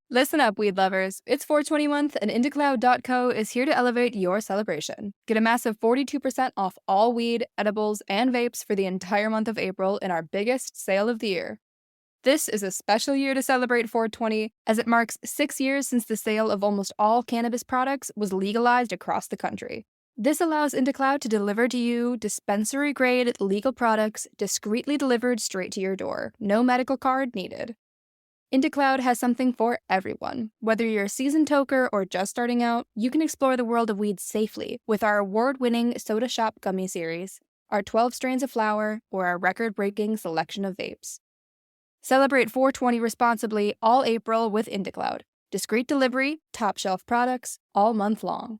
Listen up, weed lovers. It's 420 month, and IndieCloud.co is here to elevate your celebration. Get a massive 42% off all weed, edibles, and vapes for the entire month of April in our biggest sale of the year. This is a special year to celebrate 420, as it marks 6 years since the sale of almost all cannabis products was legalized across the country. This allows IndieCloud to deliver to you dispensary-grade legal products discreetly delivered straight to your door. No medical card needed. IndieCloud has something for everyone. Whether you're a seasoned toker or just starting out, you can explore the world of weed safely with our award-winning Soda Shop Gummy Series, our 12 strains of flower, or our record-breaking selection of vapes. Celebrate 420 responsibly all April with IndieCloud. Discreet delivery, top-shelf products, all month long.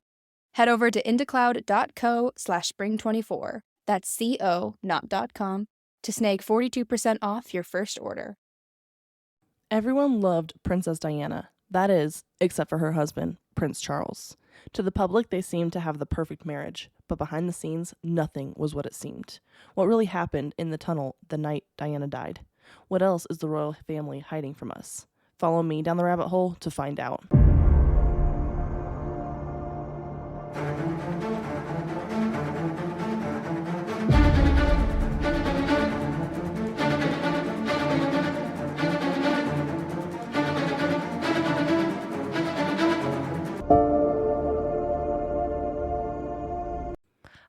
Head over to indiecloud.co/spring24, that's C-O, not .com, to snag 42% off your first order. Everyone loved Princess Diana. That is, except for her husband, Prince Charles. To the public, they seemed to have the perfect marriage, but behind the scenes, nothing was what it seemed. What really happened in the tunnel the night Diana died? What else is the royal family hiding from us? Follow me down the rabbit hole to find out.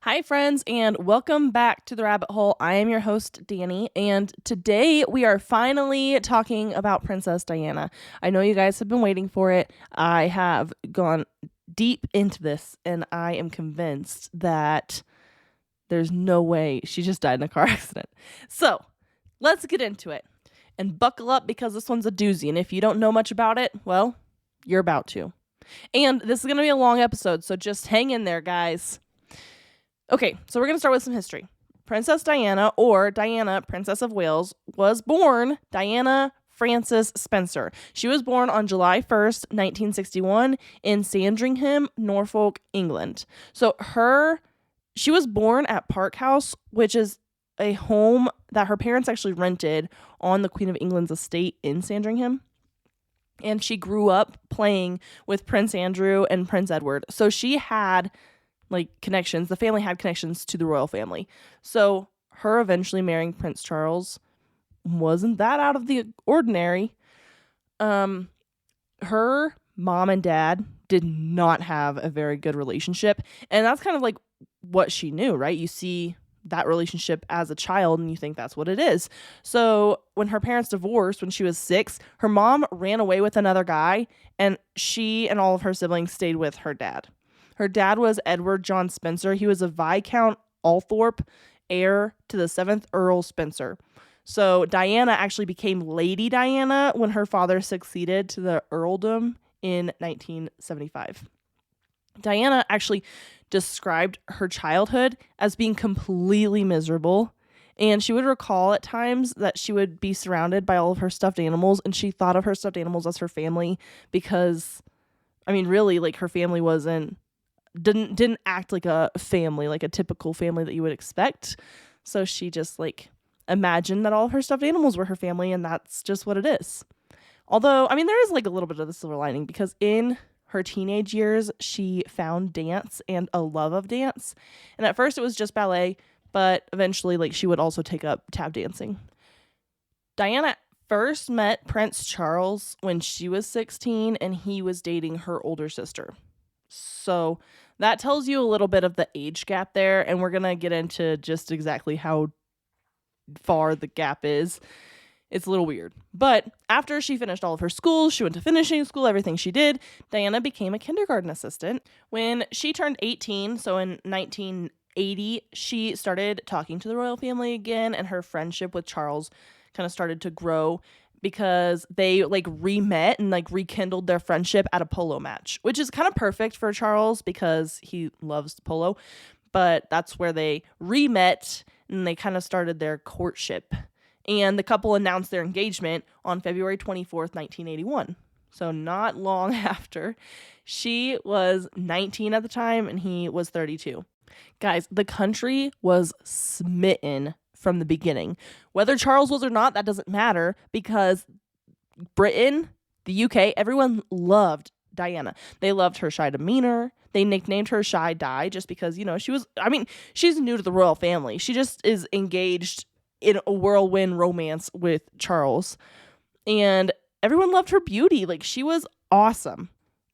Hi, friends, and welcome back to The Rabbit Hole. I am your host, Danny, and today we are finally talking about Princess Diana. I know you guys have been waiting for it. I have gone deep into this, and I am convinced that there's no way she just died in a car accident. So, let's get into it. And buckle up because this one's a doozy, and if you don't know much about it, well, you're about to. And this is going to be a long episode, so just hang in there, guys. Okay, so we're going to start with some history. Princess Diana, or Diana, Princess of Wales, was born Diana Frances Spencer. She was born on July 1st, 1961 in Sandringham, Norfolk, England. So she was born at Park House, which is a home that her parents actually rented on the Queen of England's estate in Sandringham. And she grew up playing with Prince Andrew and Prince Edward. So she had connections. The family had connections to the royal family. So her eventually marrying Prince Charles wasn't that out of the ordinary. Her mom and dad did not have a very good relationship. And that's kind of like what she knew, right? You see that relationship as a child and you think that's what it is. So when her parents divorced when she was 6, her mom ran away with another guy, and she and all of her siblings stayed with her dad. Her dad was Edward John Spencer. He was a Viscount Althorp, heir to the 7th Earl Spencer. So Diana actually became Lady Diana when her father succeeded to the earldom in 1975. Diana actually described her childhood as being completely miserable, and she would recall at times that she would be surrounded by all of her stuffed animals, and she thought of her stuffed animals as her family because, really, her family didn't act like a family, like a typical family that you would expect. So she just imagined that all of her stuffed animals were her family, and that's just what it is. Although, there is a little bit of the silver lining, because in her teenage years, she found dance and a love of dance. And at first it was just ballet, but eventually she would also take up tap dancing. Diana first met Prince Charles when she was 16, and he was dating her older sister. So that tells you a little bit of the age gap there, and we're going to get into just exactly how far the gap is. It's a little weird. But after she finished all of her school, she went to finishing school, everything she did, Diana became a kindergarten assistant. When she turned 18, so in 1980, she started talking to the royal family again, and her friendship with Charles kind of started to grow, because they re-met and rekindled their friendship at a polo match, which is kind of perfect for Charles because he loves polo. But that's where they re-met, and they kind of started their courtship. And the couple announced their engagement on February 24th, 1981. So not long after. She was 19 at the time, and he was 32. Guys, the country was smitten from the beginning. Whether Charles was or not, that doesn't matter, because Britain, The UK, everyone loved Diana. They loved her shy demeanor. They nicknamed her Shy Di just because, she's new to the royal family. She just is engaged in a whirlwind romance with Charles. And everyone loved her beauty. Like, she was awesome.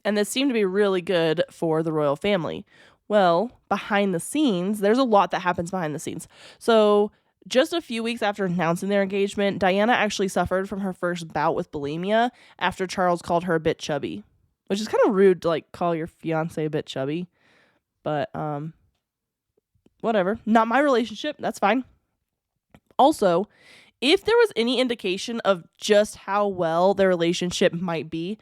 And this seemed to be really good for the royal family. Well, behind the scenes, there's a lot that happens behind the scenes. So just a few weeks after announcing their engagement, Diana actually suffered from her first bout with bulimia after Charles called her a bit chubby, which is kind of rude to like call your fiance a bit chubby. But whatever. Not my relationship. That's fine. Also, if there was any indication of just how well their relationship might be,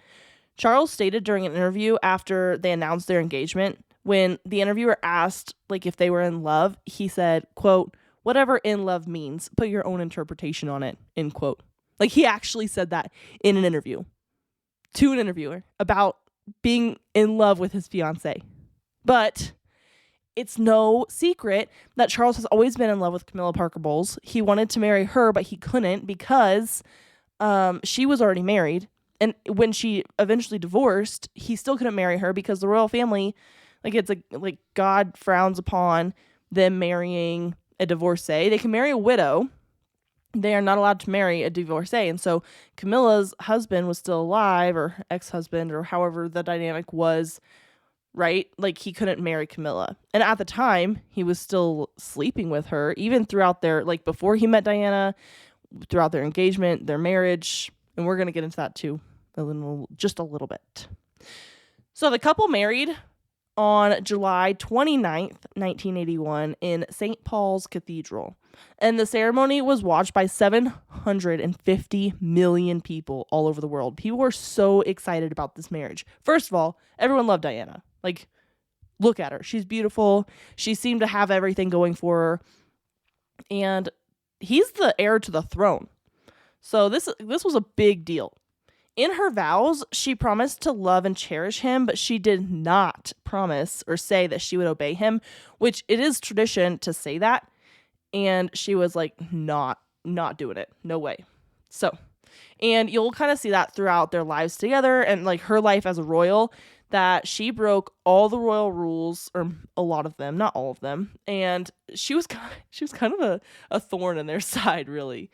Charles stated during an interview after they announced their engagement, when the interviewer asked like if they were in love, he said, quote, "Whatever in love means, put your own interpretation on it," end quote. Like, he actually said that in an interview to an interviewer about being in love with his fiance. But it's no secret that Charles has always been in love with Camilla Parker Bowles. He wanted to marry her, but he couldn't because she was already married. And when she eventually divorced, he still couldn't marry her because the royal family, like God frowns upon them marrying a divorcee. They can marry a widow. They are not allowed to marry a divorcee. And so Camilla's husband was still alive, or ex-husband, or however the dynamic was, right? Like, he couldn't marry Camilla. And at the time, he was still sleeping with her, even throughout their, like, before he met Diana, throughout their engagement, their marriage. And we're going to get into that too, just a little bit. So the couple married on July 29th, 1981 in St. Paul's Cathedral. And the ceremony was watched by 750 million people all over the world. People were so excited about this marriage. First of all, everyone loved Diana. Like, look at her. She's beautiful. She seemed to have everything going for her. And he's the heir to the throne. So this was a big deal. In her vows, she promised to love and cherish him, but she did not promise or say that she would obey him, which it is tradition to say that. And she was like, not doing it. No way. So, and you'll kind of see that throughout their lives together and like her life as a royal, that she broke all the royal rules, or a lot of them, not all of them. And she was kind of a thorn in their side, really.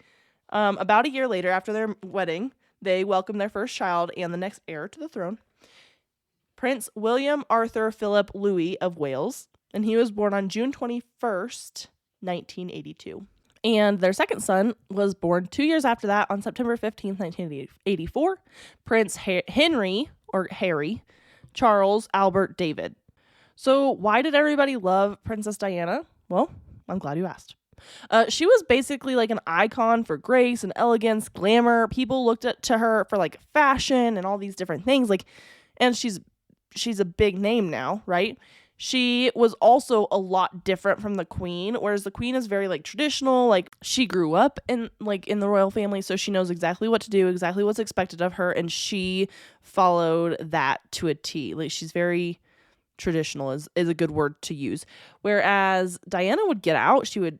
About a year later, after their wedding, they welcomed their first child and the next heir to the throne, Prince William Arthur Philip Louis of Wales, and he was born on June 21st, 1982. And their second son was born 2 years after that on September 15th, 1984, Prince Henry, or Harry, Charles Albert David. So why did everybody love Princess Diana? Well, I'm glad you asked. She was basically like an icon for grace and elegance, glamour. People looked to her for like fashion and all these different things. Like, and she's a big name now, right? She was also a lot different from the queen, whereas the queen is very like traditional. Like, she grew up in the royal family, so she knows exactly what to do, exactly what's expected of her, and she followed that to a T. Like, she's very traditional is a good word to use. Whereas Diana would get out, she would,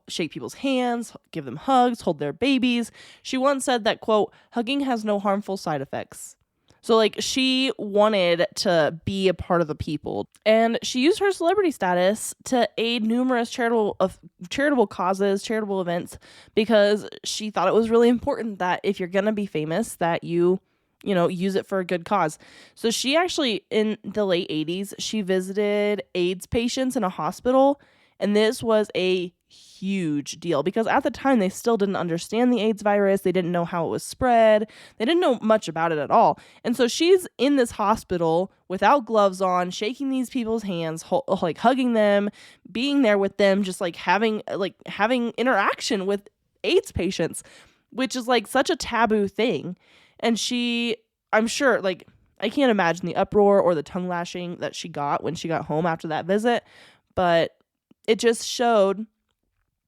shake people's hands, give them hugs, hold their babies. She once said that, quote, "Hugging has no harmful side effects." So like, she wanted to be a part of the people, and she used her celebrity status to aid numerous charitable causes, charitable events, because she thought it was really important that if you're going to be famous, that you use it for a good cause. So she actually, in the late 80s, she visited AIDS patients in a hospital. And this was a huge deal because at the time they still didn't understand the AIDS virus. They didn't know how it was spread. They didn't know much about it at all. And so she's in this hospital without gloves on, shaking these people's hands, like hugging them, being there with them, just like having interaction with AIDS patients, which is like such a taboo thing. And I'm sure, like, I can't imagine the uproar or the tongue lashing that she got when she got home after that visit. But it just showed,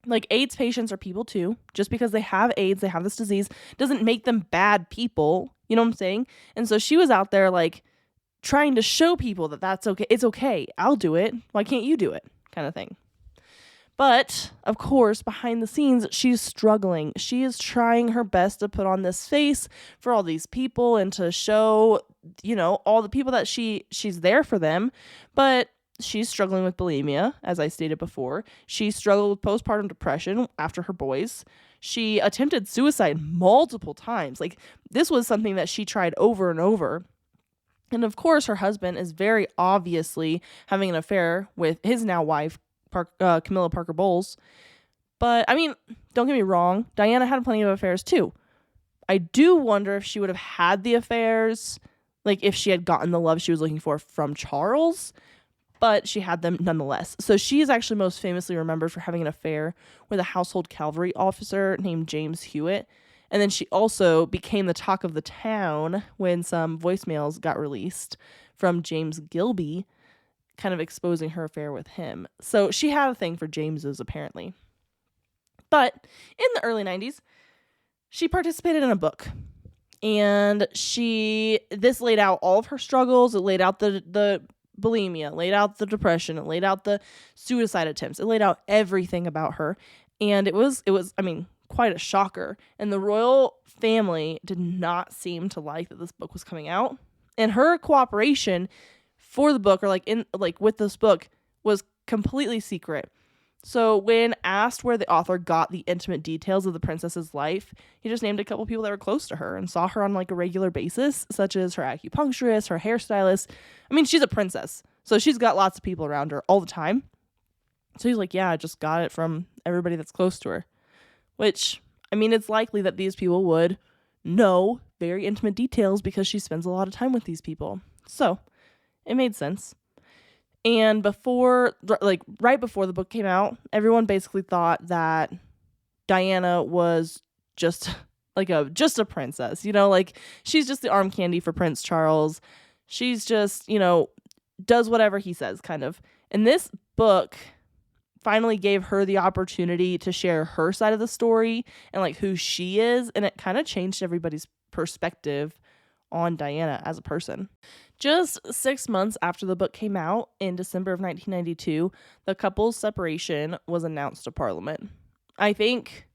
like, AIDS patients are people too. Just because they have AIDS, they have this disease, doesn't make them bad people. You know what I'm saying? And so she was out there, like, trying to show people that that's okay. It's okay. I'll do it. Why can't you do it? Kind of thing. But, of course, behind the scenes, she's struggling. She is trying her best to put on this face for all these people and to show, all the people that she's there for them. But she's struggling with bulimia, as I stated before. She struggled with postpartum depression after her boys. She attempted suicide multiple times. Like, this was something that she tried over and over. And, of course, her husband is very obviously having an affair with his now wife, Camilla Parker Bowles. But, I mean, don't get me wrong, Diana had plenty of affairs too. I do wonder if she would have had the affairs, like if she had gotten the love she was looking for from Charles, but she had them nonetheless. So she is actually most famously remembered for having an affair with a household cavalry officer named James Hewitt. And then she also became the talk of the town when some voicemails got released from James Gilby, kind of exposing her affair with him. So she had a thing for Jameses, apparently. But in the early 90s, she participated in a book. And this laid out all of her struggles. It laid out the bulimia, laid out the depression, it laid out the suicide attempts. It laid out everything about her. And it was, I mean, quite a shocker. And the royal family did not seem to like that this book was coming out. And her cooperation for the book, or with this book, was completely secret. So when asked where the author got the intimate details of the princess's life, he just named a couple people that were close to her and saw her on a regular basis, such as her acupuncturist, her hairstylist. I mean, she's a princess, so she's got lots of people around her all the time. So he's like, yeah, I just got it from everybody that's close to her. Which, I mean, it's likely that these people would know very intimate details because she spends a lot of time with these people. So it made sense. And right before the book came out, everyone basically thought that Diana was just a princess, she's just the arm candy for Prince Charles. She's just, does whatever he says, kind of. And this book finally gave her the opportunity to share her side of the story and who she is. And it kind of changed everybody's perspective on Diana as a person. Just 6 months after the book came out, in December of 1992, the couple's separation was announced to Parliament. I think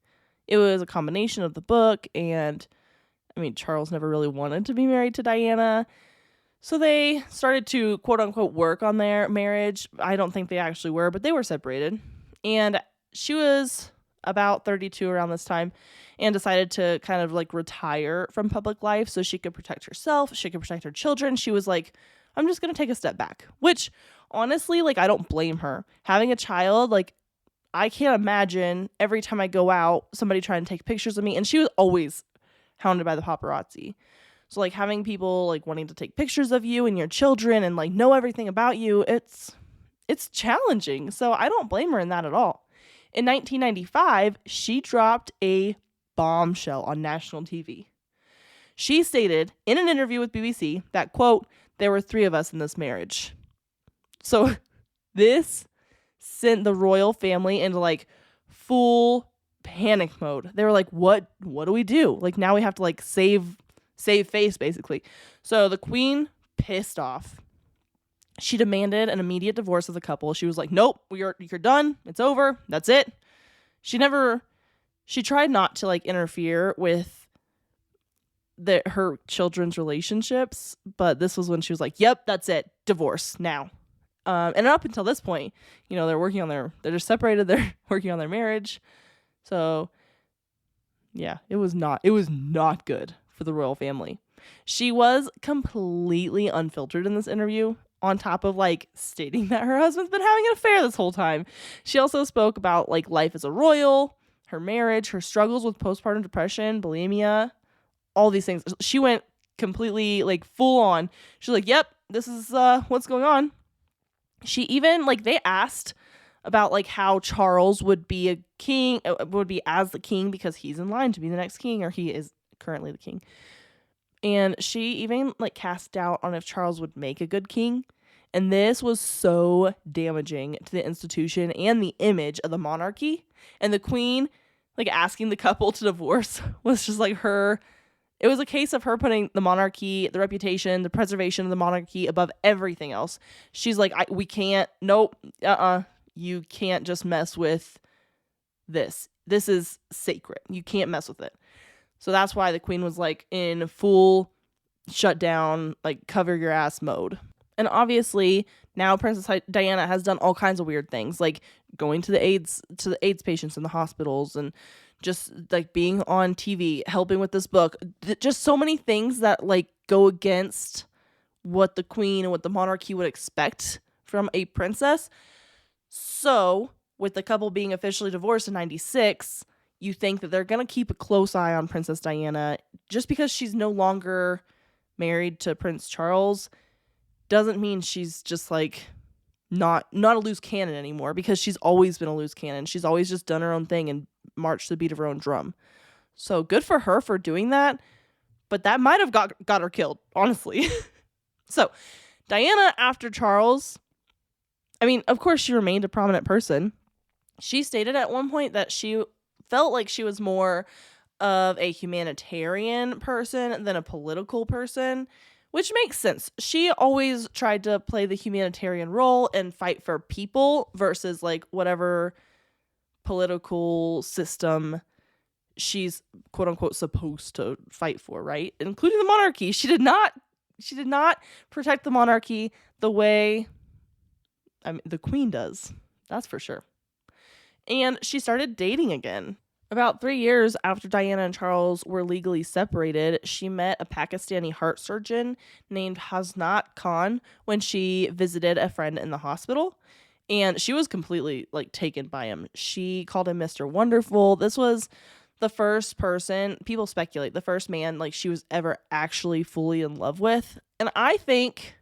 it was a combination of the book and, Charles never really wanted to be married to Diana. So they started to, quote unquote, work on their marriage. I don't think they actually were, but they were separated. And she was about 32 around this time and decided to kind of retire from public life so she could protect herself, she could protect her children. She was like, I'm just going to take a step back, which honestly, I don't blame her. Having a child, I can't imagine every time I go out, somebody trying to take pictures of me. And she was always hounded by the paparazzi. So having people wanting to take pictures of you and your children and know everything about you, it's challenging. So I don't blame her in that at all. In 1995, she dropped a bombshell on national TV. She stated in an interview with BBC that, quote, there were 3 of us in this marriage. So this sent the royal family into full panic mode. They were like, what do we do? Now we have to save face, basically. So the queen, pissed off, she demanded an immediate divorce of the couple. She was like, nope, you're done. It's over. That's it. She tried not to interfere with her children's relationships, but this was when she was like, yep, that's it. Divorce now. And up until this point, they're just separated. They're working on their marriage. So yeah, it was not good for the royal family. She was completely unfiltered in this interview, on top of stating that her husband's been having an affair this whole time. She also spoke about life as a royal, her marriage, her struggles with postpartum depression, bulimia, all these things. She went completely full on. She's like, yep, this is what's going on. She even they asked about how Charles would be a king, would be as the king because he's in line to be the next king, or he is currently the king. And she even cast doubt on if Charles would make a good king. And this was so damaging to the institution and the image of the monarchy. And the queen asking the couple to divorce was just it was a case of her putting the monarchy, the reputation, the preservation of the monarchy above everything else. She's like, we can't, nope, You can't just mess with this. This is sacred. You can't mess with it. So that's why the queen was like in full shutdown, like cover your ass mode. And obviously now Princess Diana has done all kinds of weird things, like going to the AIDS patients in the hospitals, and just like being on TV, helping with this book. Just so many things that like go against what the queen and what the monarchy would expect from a princess. So with the couple being officially divorced in 96, you think that they're going to keep a close eye on Princess Diana. Just because she's no longer married to Prince Charles doesn't mean she's just like not a loose cannon anymore, because she's always been a loose cannon. She's always just done her own thing and marched to the beat of her own drum. So good for her for doing that, but that might have got her killed, honestly. So Diana, after Charles, I mean, of course she remained a prominent person. She stated at one point that she felt like she was more of a humanitarian person than a political person, which makes sense. She always tried to play the humanitarian role and fight for people versus like whatever political system she's quote unquote supposed to fight for, right? Including the monarchy. She did not protect the monarchy the way the queen does. That's for sure. And she started dating again. About 3 years after Diana and Charles were legally separated, she met a Pakistani heart surgeon named Hasnat Khan when she visited a friend in the hospital. And she was completely like taken by him. She called him Mr. Wonderful. This was the first person, people speculate, the first man like she was ever actually fully in love with. And I think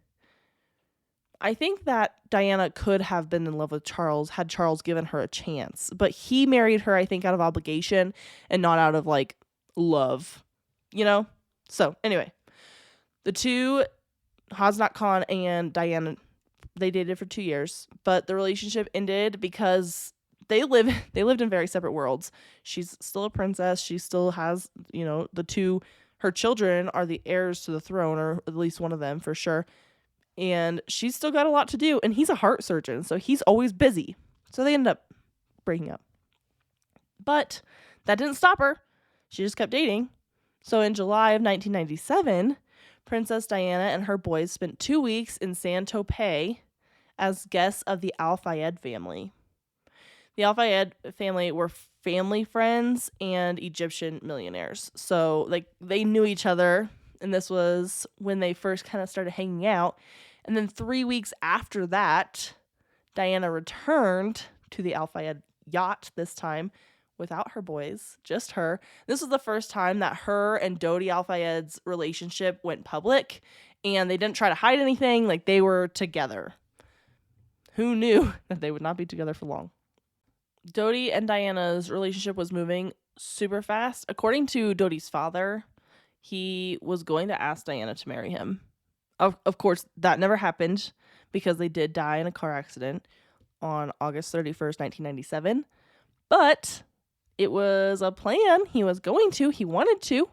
that Diana could have been in love with Charles had Charles given her a chance. But he married her, I think, out of obligation and not out of, like, love, you know? So, anyway, the two, Hasnat Khan and Diana, they dated for 2 years. But the relationship ended because they lived in very separate worlds. She's still a princess. She still has, you know, her children are the heirs to the throne, or at least one of them for sure. And she's still got a lot to do. And he's a heart surgeon, so he's always busy. So they ended up breaking up. But that didn't stop her. She just kept dating. So in July of 1997, Princess Diana and her boys spent 2 weeks in Saint-Tropez as guests of the Al Fayed family. The Al Fayed family were family friends and Egyptian millionaires. So like they knew each other, and this was when they first kind of started hanging out. And then 3 weeks after that, Diana returned to the Al Fayed yacht, this time without her boys, just her. This was the first time that her and Dodi Al Fayed's relationship went public, and they didn't try to hide anything. Like, they were together. Who knew that they would not be together for long? Dodi and Diana's relationship was moving super fast. According to Dodi's father, he was going to ask Diana to marry him. Of course, that never happened because they did die in a car accident on August 31st, 1997. But it was a plan. He wanted to.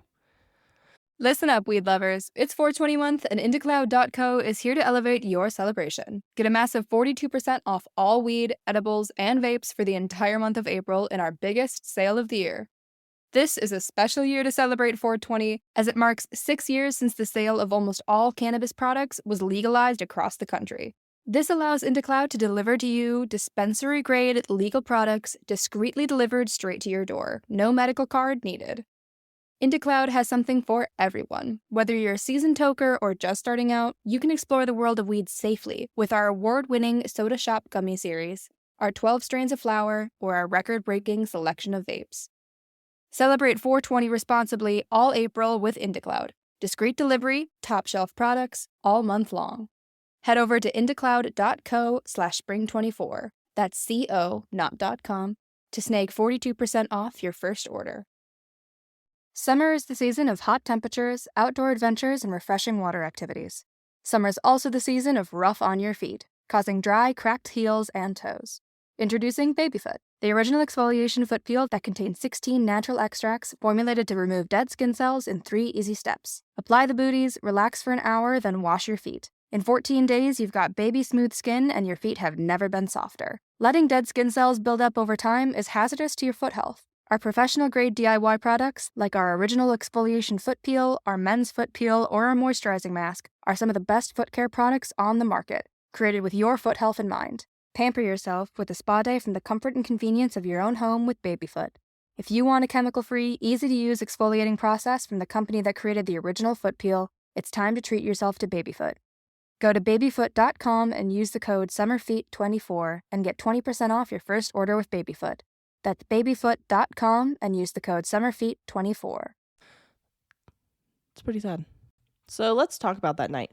Listen up, weed lovers. It's 420 month, and IndieCloud.co is here to elevate your celebration. Get a massive 42% off all weed, edibles, and vapes for the entire month of April in our biggest sale of the year. This is a special year to celebrate 420, as it marks 6 years since the sale of almost all cannabis products was legalized across the country. This allows IndieCloud to deliver to you dispensary-grade legal products discreetly delivered straight to your door. No medical card needed. IndieCloud has something for everyone. Whether you're a seasoned toker or just starting out, you can explore the world of weed safely with our award-winning Soda Shop Gummy Series, our 12 strains of flower, or our record-breaking selection of vapes. Celebrate 420 responsibly all April with IndieCloud. Discreet delivery, top shelf products, all month long. Head over to indiecloud.co/spring24. That's CO, not .com, to snag 42% off your first order. Summer is the season of hot temperatures, outdoor adventures, and refreshing water activities. Summer is also the season of rough on your feet, causing dry, cracked heels and toes. Introducing Babyfoot, the original exfoliation foot peel that contains 16 natural extracts formulated to remove dead skin cells in 3 easy steps. Apply the booties, relax for an hour, then wash your feet. In 14 days, you've got baby smooth skin and your feet have never been softer. Letting dead skin cells build up over time is hazardous to your foot health. Our professional-grade DIY products, like our original exfoliation foot peel, our men's foot peel, or our moisturizing mask, are some of the best foot care products on the market, created with your foot health in mind. Pamper yourself with a spa day from the comfort and convenience of your own home with Babyfoot. If you want a chemical-free, easy-to-use exfoliating process from the company that created the original foot peel, it's time to treat yourself to Babyfoot. Go to babyfoot.com and use the code SUMMERFEET24 and get 20% off your first order with Babyfoot. That's babyfoot.com and use the code SUMMERFEET24. It's pretty sad. So let's talk about that night.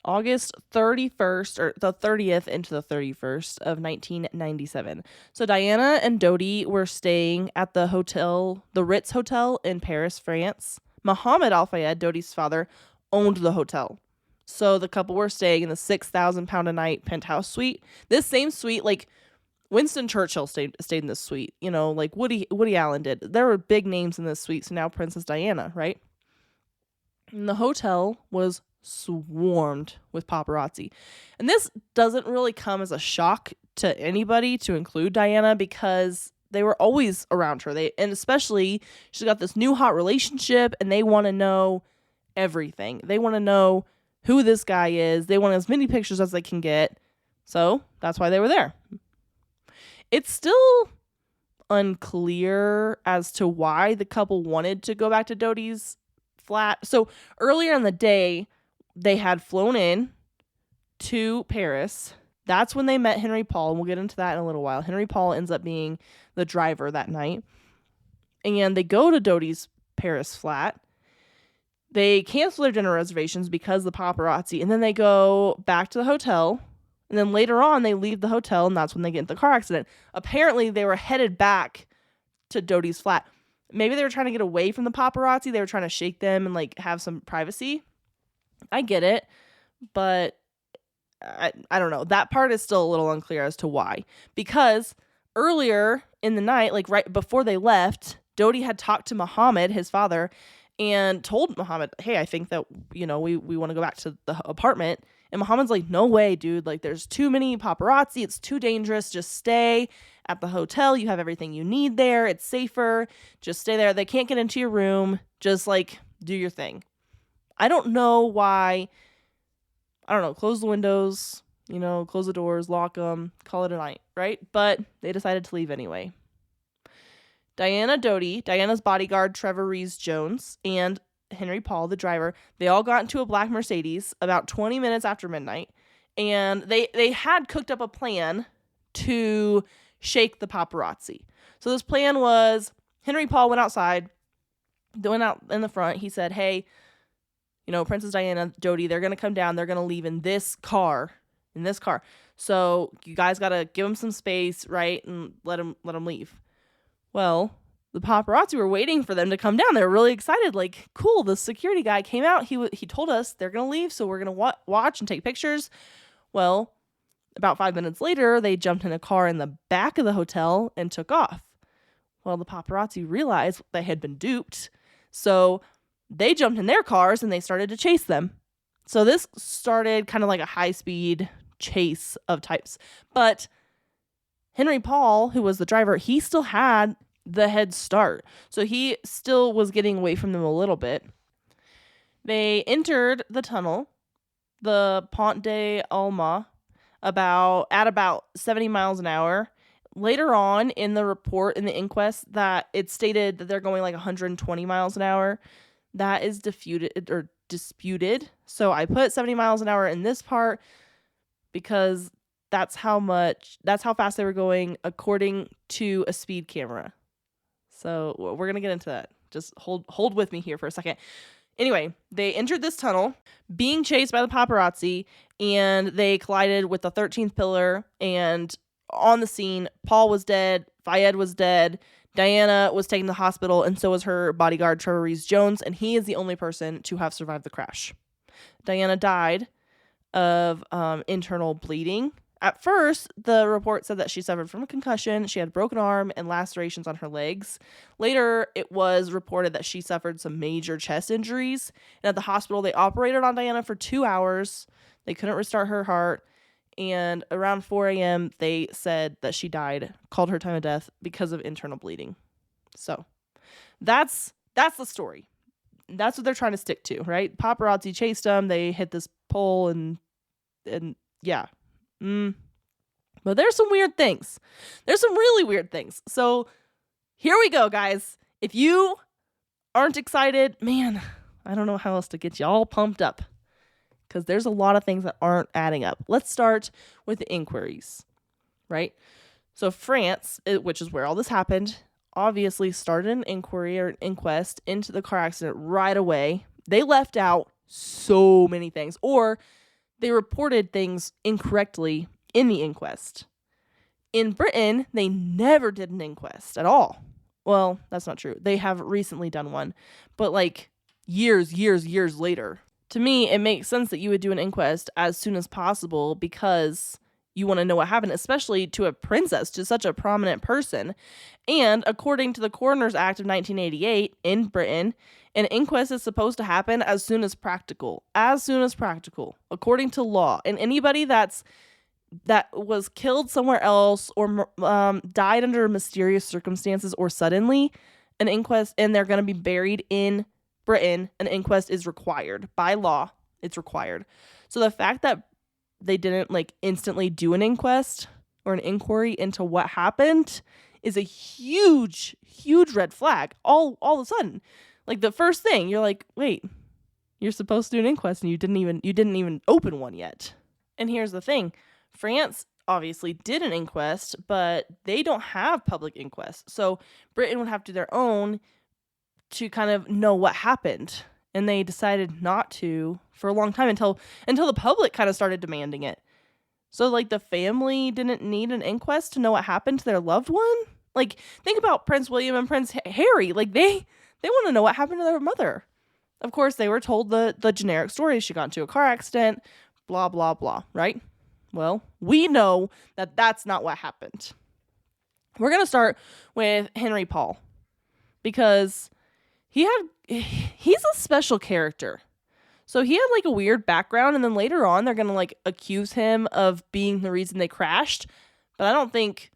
August 31st, or the 30th into the 31st of 1997. So Diana and Dodi were staying at the hotel, the Ritz Hotel in Paris, France. Mohammed Al-Fayed, Dodi's father, owned the hotel. So the couple were staying in the 6,000 pound a night penthouse suite. This same suite, like Winston Churchill stayed in this suite, you know, like Woody Allen did. There were big names in this suite, so now Princess Diana, right? And the hotel was swarmed with paparazzi. And this doesn't really come as a shock to anybody, to include Diana, because they were always around her. And especially she's got this new hot relationship and they want to know everything. They want to know who this guy is. They want as many pictures as they can get. So that's why they were there. It's still unclear as to why the couple wanted to go back to Dodi's flat. So earlier in the day, they had flown in to Paris. That's when they met Henry Paul, and we'll get into that in a little while. Henry Paul ends up being the driver that night. And they go to Dodi's Paris flat. They cancel their dinner reservations because of the paparazzi, and then they go back to the hotel. And then later on, they leave the hotel, and that's when they get into the car accident. Apparently, they were headed back to Dodi's flat. Maybe they were trying to get away from the paparazzi. They were trying to shake them and, like, have some privacy. I get it, but I don't know. That part is still a little unclear as to why. Because earlier in the night, like right before they left, Dodi had talked to Mohammed, his father, and told Mohammed, hey, I think that, you know, we want to go back to the apartment. And Mohammed's like, no way, dude. Like, there's too many paparazzi. It's too dangerous. Just stay at the hotel. You have everything you need there. It's safer. Just stay there. They can't get into your room. Just, like, do your thing. I don't know why. I don't know. Close the windows, you know, close the doors, lock them, call it a night, right? But they decided to leave anyway. Diana Dodi, Diana's bodyguard, Trevor Rees-Jones, and Henry Paul, the driver, they all got into a black Mercedes about 20 minutes after midnight, and they had cooked up a plan to shake the paparazzi. So this plan was, Henry Paul went outside, went out in the front. He said, hey, you know, Princess Diana, Dodi, they're going to come down. They're going to leave in this car. So you guys got to give them some space, right? And let them leave. Well, the paparazzi were waiting for them to come down. They were really excited. Like, cool, the security guy came out. He told us they're going to leave, so we're going to watch and take pictures. Well, about 5 minutes later, they jumped in a car in the back of the hotel and took off. Well, the paparazzi realized they had been duped. So they jumped in their cars and they started to chase them. So this started kind of like a high-speed chase of types. But Henry Paul, who was the driver, he still had the head start. So he still was getting away from them a little bit. They entered the tunnel, the Pont de Alma, at about 70 miles an hour. Later on in the report, in the inquest, that it stated that they're going like 120 miles an hour. That is disputed. So I put 70 miles an hour in this part because that's how fast they were going according to a speed camera. So we're going to get into that. Just hold with me here for a second. Anyway, they entered this tunnel being chased by the paparazzi, and they collided with the 13th pillar. And on the scene, Paul was dead, Fayed was dead, Diana was taken to the hospital, and so was her bodyguard, Trevor Rees-Jones, and he is the only person to have survived the crash. Diana died of internal bleeding At first, the report said that she suffered from a concussion, she had a broken arm, and lacerations on her legs. Later, it was reported that she suffered some major chest injuries. And at the hospital, they operated on Diana for 2 hours. They couldn't restart her heart. And around 4 a.m., they said that she died, called her time of death because of internal bleeding. So that's the story. That's what they're trying to stick to, right? Paparazzi chased them. They hit this pole and yeah. But there's some weird things. There's some really weird things. So here we go, guys. If you aren't excited, man, I don't know how else to get you all pumped up, because there's a lot of things that aren't adding up. Let's start with the inquiries, right? So France, which is where all this happened, obviously started an inquiry or an inquest into the car accident right away. They left out so many things, or they reported things incorrectly in the inquest. In Britain, they never did an inquest at all. Well, that's not true. They have recently done one, but like years later. To me, it makes sense that you would do an inquest as soon as possible because you want to know what happened, especially to a princess, to such a prominent person. And according to the Coroner's Act of 1988 in Britain, an inquest is supposed to happen as soon as practical, according to law. And anybody that was killed somewhere else or died under mysterious circumstances or suddenly, an inquest, and they're going to be buried in Britain, an inquest is required by law. It's required. So the fact that they didn't like instantly do an inquest or an inquiry into what happened is a huge red flag. All of a sudden, like the first thing, you're like, wait, you're supposed to do an inquest and you didn't even open one yet. And here's the thing. France obviously did an inquest, but they don't have public inquests. So Britain would have to do their own to kind of know what happened. And they decided not to for a long time until the public kind of started demanding it. So like the family didn't need an inquest to know what happened to their loved one. Like think about Prince William and Prince Harry. Like they want to know what happened to their mother. Of course, they were told the generic story. She got into a car accident, blah, blah, blah, right? Well, we know that that's not what happened. We're going to start with Henry Paul because he's a special character. So he had like a weird background, and then later on they're going to like accuse him of being the reason they crashed. But I don't think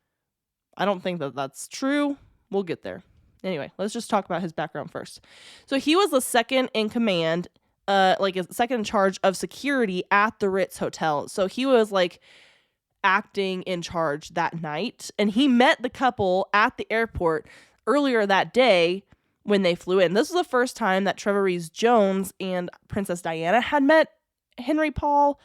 that that's true. We'll get there. Anyway, let's just talk about his background first. So he was the second in command, second in charge of security at the Ritz Hotel. So he was like acting in charge that night, and he met the couple at the airport earlier that day when they flew in. This was the first time that Trevor Rees-Jones and Princess Diana had met Henry Paul,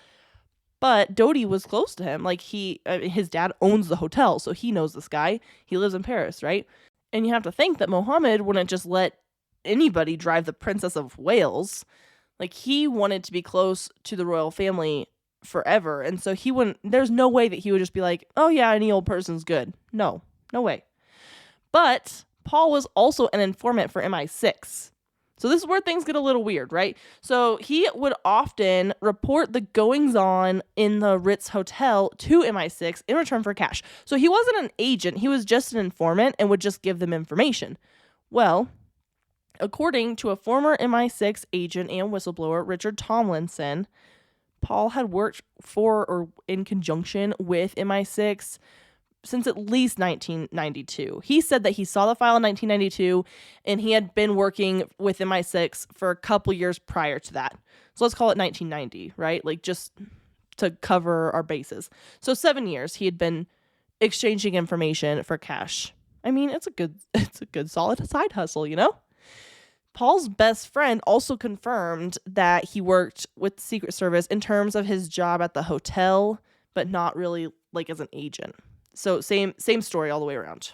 but Dodi was close to him. Like his dad owns the hotel, so he knows this guy. He lives in Paris, right? And you have to think that Mohammed wouldn't just let anybody drive the Princess of Wales. Like he wanted to be close to the royal family forever. And so there's no way that he would just be like, oh yeah, any old person's good. No way. But Paul was also an informant for MI6. So this is where things get a little weird, right? So he would often report the goings-on in the Ritz Hotel to MI6 in return for cash. So he wasn't an agent, he was just an informant and would just give them information. Well, according to a former MI6 agent and whistleblower, Richard Tomlinson, Paul had worked for or in conjunction with MI6 since at least 1992. He said that he saw the file in 1992 and he had been working with MI6 for a couple years prior to that. So let's call it 1990, right? Like just to cover our bases. So 7 years he had been exchanging information for cash. I mean, it's a good solid side hustle, you know? Paul's best friend also confirmed that he worked with the Secret Service in terms of his job at the hotel, but not really like as an agent. So same story all the way around.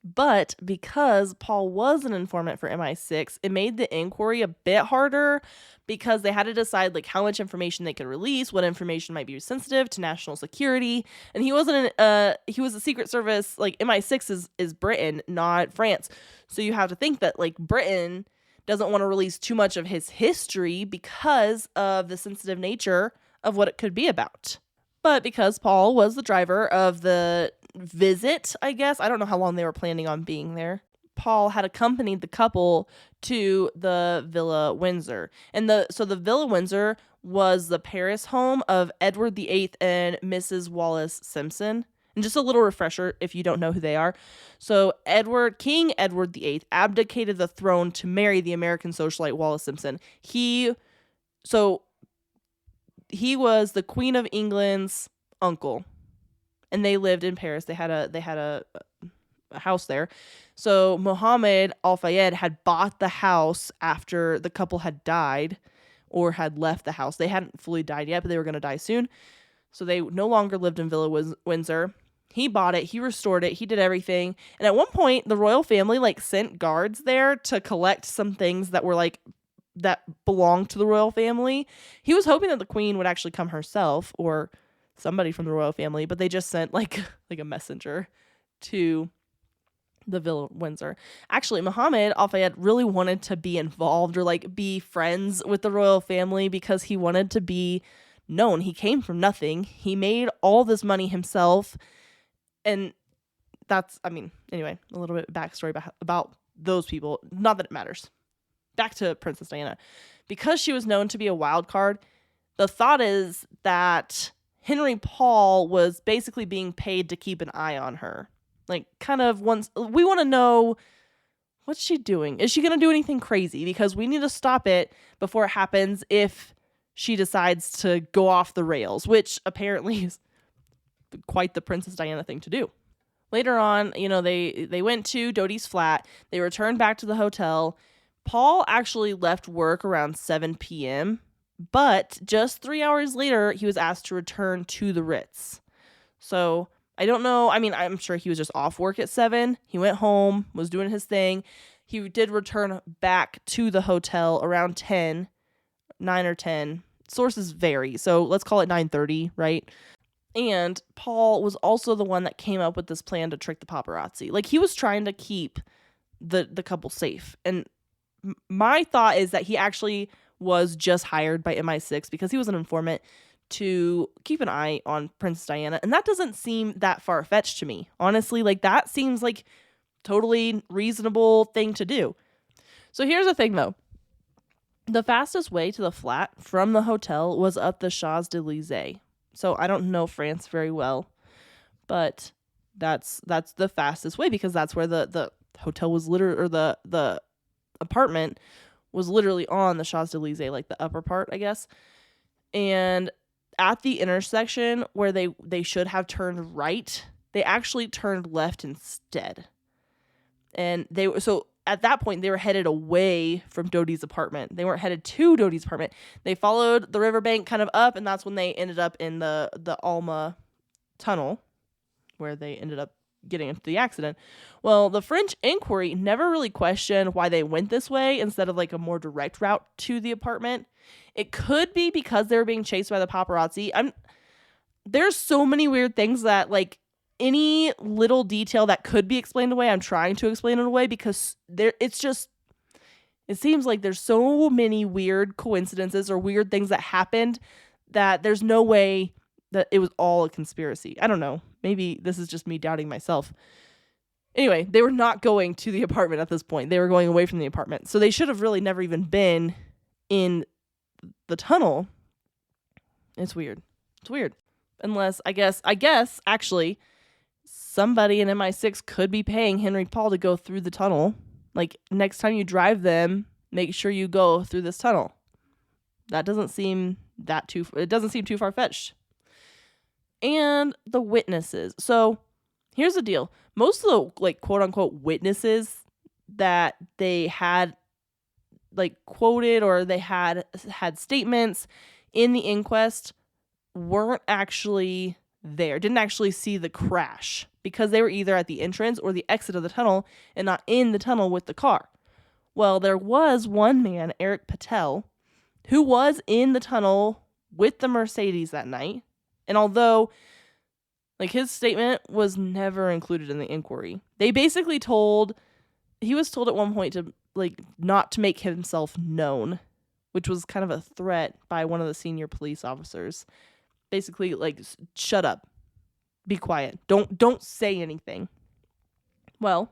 But because Paul was an informant for MI6, it made the inquiry a bit harder because they had to decide like how much information they could release, what information might be sensitive to national security. And he was a Secret Service, like MI6 is Britain, not France. So you have to think that like Britain doesn't want to release too much of his history because of the sensitive nature of what it could be about. But because Paul was the driver of the visit, I guess, I don't know how long they were planning on being there, Paul had accompanied the couple to the Villa Windsor. And the Villa Windsor was the Paris home of Edward VIII and Mrs. Wallis Simpson. And just a little refresher if you don't know who they are. So King Edward VIII abdicated the throne to marry the American socialite Wallis Simpson. He was the Queen of England's uncle, and they lived in Paris. They had a house there. So Mohammed Al Fayed had bought the house after the couple had died or had left the house. They hadn't fully died yet, but they were going to die soon. So they no longer lived in Villa Windsor. He bought it. He restored it. He did everything. And at one point, the royal family sent guards there to collect some things that were that belonged to the royal family. He was hoping that the queen would actually come herself or somebody from the royal family, but they just sent like a messenger to the Villa Windsor. Actually, Mohammed Al Fayed really wanted to be involved or be friends with the royal family because he wanted to be known. He came from nothing. He made all this money himself. And that's, anyway, a little bit of backstory about those people. Not that it matters. Back to Princess Diana. Because she was known to be a wild card, the thought is that Henry Paul was basically being paid to keep an eye on her. We want to know, what's she doing? Is she going to do anything crazy? Because we need to stop it before it happens if she decides to go off the rails, which apparently is quite the Princess Diana thing to do. Later on, they went to Dodi's flat. They returned back to the hotel. Paul actually left work around 7 p.m., but just 3 hours later, he was asked to return to the Ritz. So I don't know. I'm sure he was just off work at 7. He went home, was doing his thing. He did return back to the hotel around 9 or 10. Sources vary, so let's call it 9:30, right? And Paul was also the one that came up with this plan to trick the paparazzi. He was trying to keep the couple safe. And my thought is that he actually was just hired by MI6 because he was an informant to keep an eye on Princess Diana. And that doesn't seem that far-fetched to me. Honestly, that seems like totally reasonable thing to do. So here's the thing, though. The fastest way to the flat from the hotel was up the Champs-Élysées. So I don't know France very well, but that's the fastest way because that's where the hotel was literally, or the apartment was literally on the Champs-Élysées, the upper part, I guess. And at the intersection where they should have turned right, they actually turned left instead. And so at that point, they were headed away from Dodi's apartment. They weren't headed to Dodi's apartment. They followed the riverbank kind of up, and that's when they ended up in the Alma tunnel, where they ended up getting into the accident. Well, the French inquiry never really questioned why they went this way instead of a more direct route to the apartment. It could be because they were being chased by the paparazzi. There's so many weird things that any little detail that could be explained away, I'm trying to explain it away because it seems like there's so many weird coincidences or weird things that happened that there's no way that it was all a conspiracy. I don't know. Maybe this is just me doubting myself. Anyway, they were not going to the apartment at this point. They were going away from the apartment. So they should have really never even been in the tunnel. It's weird. It's weird. Unless, I guess, actually, somebody in MI6 could be paying Henry Paul to go through the tunnel. Next time you drive them, make sure you go through this tunnel. That doesn't seem too far-fetched. And the witnesses. So here's the deal. Most of the quote-unquote witnesses that they had quoted or they had statements in the inquest weren't actually there, didn't actually see the crash because they were either at the entrance or the exit of the tunnel and not in the tunnel with the car. Well, there was one man, Eric Patel, who was in the tunnel with the Mercedes that night. And although his statement was never included in the inquiry, they basically he was told at one point to not to make himself known, which was kind of a threat by one of the senior police officers. basically like, shut up, be quiet, don't say anything. Well,